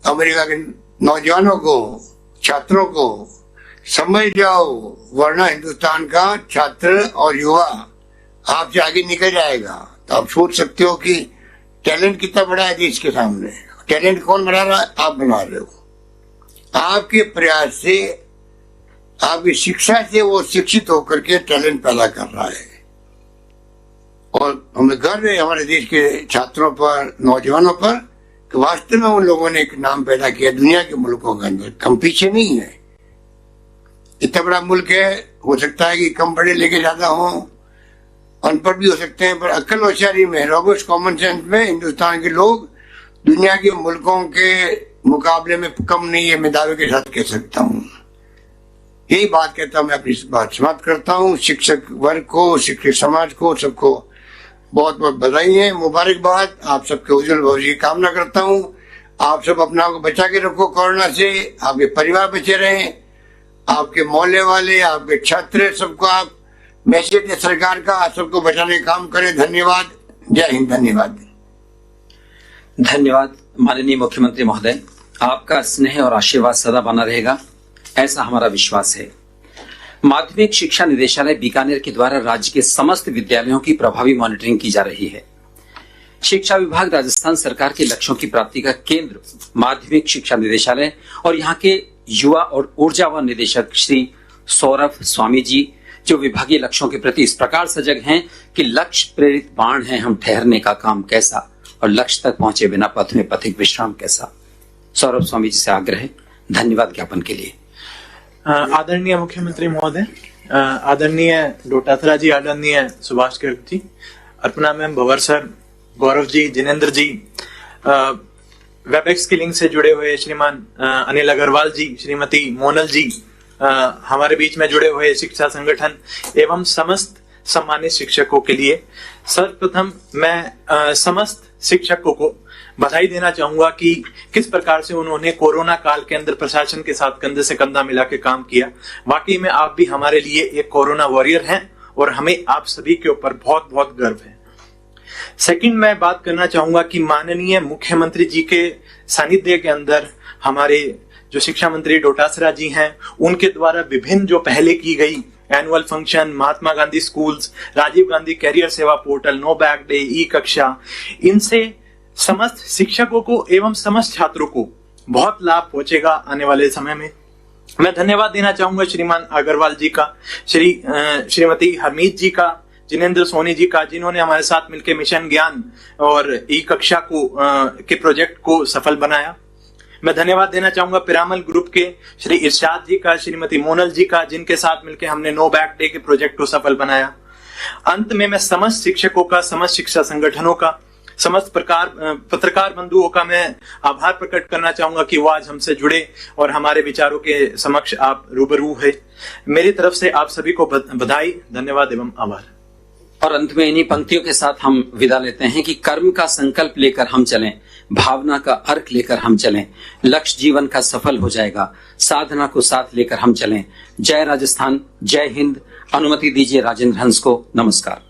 अमेरिका के नौजवानों को, छात्रों को, समझ जाओ वरना हिंदुस्तान का छात्र और युवा आपसे आगे निकल जाएगा। तो आप सोच सकते हो कि टैलेंट कितना बड़ा है देश के सामने। टैलेंट कौन बना रहा है? आप बना रहे हो। आपके प्रयास से, आपकी शिक्षा से वो शिक्षित होकर के टैलेंट पैदा कर रहा है। और हमें गर्व है हमारे देश के छात्रों पर, नौजवानों पर, कि वास्तव में उन लोगों ने एक नाम पैदा किया दुनिया के मुल्कों के अंदर। कम पीछे नहीं है, इतना बड़ा मुल्क है। हो सकता है कि कम पढ़े लिखे ज्यादा हो, अनपढ़ भी हो सकते हैं, पर अक्ल होशियारी में, रोबस्ट कॉमन सेंस में हिंदुस्तान के लोग दुनिया के मुल्कों के मुकाबले में कम नहीं है, मैं दावे के साथ कह सकता हूँ। यही बात कहता हूँ, मैं अपनी बात समाप्त करता हूँ। शिक्षक वर्ग को, शिक्षक समाज को, सबको बहुत बहुत बधाई है, मुबारकबाद। आप सबके उज्जवल भविष्य की कामना करता हूँ। आप सब अपने आप को बचा के रखो कोरोना से, आपके परिवार बचे रहें, आपके मोहल्ले वाले, आपके छात्र, सबको आप मैसेज है सरकार का, आप सबको बचाने का काम करें। धन्यवाद। जय हिंद। धन्यवाद। धन्यवाद माननीय मुख्यमंत्री महोदय, आपका स्नेह और आशीर्वाद सदा बना रहेगा, ऐसा हमारा विश्वास है। माध्यमिक शिक्षा निदेशालय बीकानेर के द्वारा राज्य के समस्त विद्यालयों की प्रभावी मॉनिटरिंग की जा रही है। शिक्षा विभाग राजस्थान सरकार के लक्ष्यों की प्राप्ति का केंद्र माध्यमिक शिक्षा निदेशालय और यहाँ के युवा और ऊर्जावान निदेशक श्री सौरभ स्वामी जी, जो विभागीय लक्ष्यों के प्रति इस प्रकार सजग हैं कि लक्ष्य प्रेरित बाण है हम ठहरने का काम कैसा, और लक्ष्य तक पहुंचे बिना पथ में पथिक विश्राम कैसा। सौरभ स्वामी जी से आग्रह है धन्यवाद ज्ञापन के लिए। आदरणीय मुख्यमंत्री महोदय, आदरणीय डोटासरा जी, आदरणीय सुभाष गर्ग जी, अर्पणा मैम, भंवर सर, गौरव जी, जिनेंद्र जी, वेबएक्स की लिंक से जुड़े हुए श्रीमान अनिल अग्रवाल जी, श्रीमती मोनल जी, हमारे बीच में जुड़े हुए शिक्षा संगठन एवं समस्त सम्मानित शिक्षकों के लिए सर्वप्रथम मैं समस्त शिक्षकों को बधाई देना चाहूंगा कि किस प्रकार से उन्होंने कोरोना काल के अंदर प्रशासन के साथ कंधे से कंधा मिला के काम किया। वाकई में आप भी हमारे लिए एक कोरोना वॉरियर हैं और हमें आप सभी के ऊपर बहुत बहुत गर्व है। सेकंड, मैं बात करना चाहूंगा कि माननीय मुख्यमंत्री जी के सानिध्य के अंदर हमारे जो शिक्षा मंत्री डोटासरा जी हैं, उनके द्वारा विभिन्न जो पहले की गई annual function, Mahatma Gandhi schools, Rajiv Gandhi career सेवा पोर्टल, नो बैग डे, ई कक्षा, इनसे समस्त शिक्षकों को एवं समस्त छात्रों को बहुत लाभ पहुंचेगा आने वाले समय में। मैं धन्यवाद देना चाहूंगा श्रीमान अग्रवाल जी का, श्रीमती हरमीत जी का, जिनेंद्र सोनी जी का, जिन्होंने हमारे साथ मिलकर मिशन ज्ञान और ई कक्षा को के प्रोजेक्ट को सफल बनाया। मैं धन्यवाद देना चाहूंगा पिरामल ग्रुप के श्री इरशाद जी का, श्रीमती मोनल जी का, जिनके साथ मिलकर हमने नो बैग डे के प्रोजेक्ट को सफल बनाया। अंत में मैं समस्त शिक्षकों का, समस्त शिक्षा संगठनों का, समस्त पत्रकार बंधुओं का मैं आभार प्रकट करना चाहूंगा कि वो आज हमसे जुड़े और हमारे विचारों के समक्ष आप रूबरू है। मेरी तरफ से आप सभी को बधाई, धन्यवाद एवं आभार। और अंत में इन्हीं पंक्तियों के साथ हम विदा लेते हैं कि कर्म का संकल्प लेकर हम चलें, भावना का अर्क लेकर हम चलें, लक्ष्य जीवन का सफल हो जाएगा, साधना को साथ लेकर हम चलें। जय राजस्थान, जय हिंद। अनुमति दीजिए राजेंद्र हंस को। नमस्कार।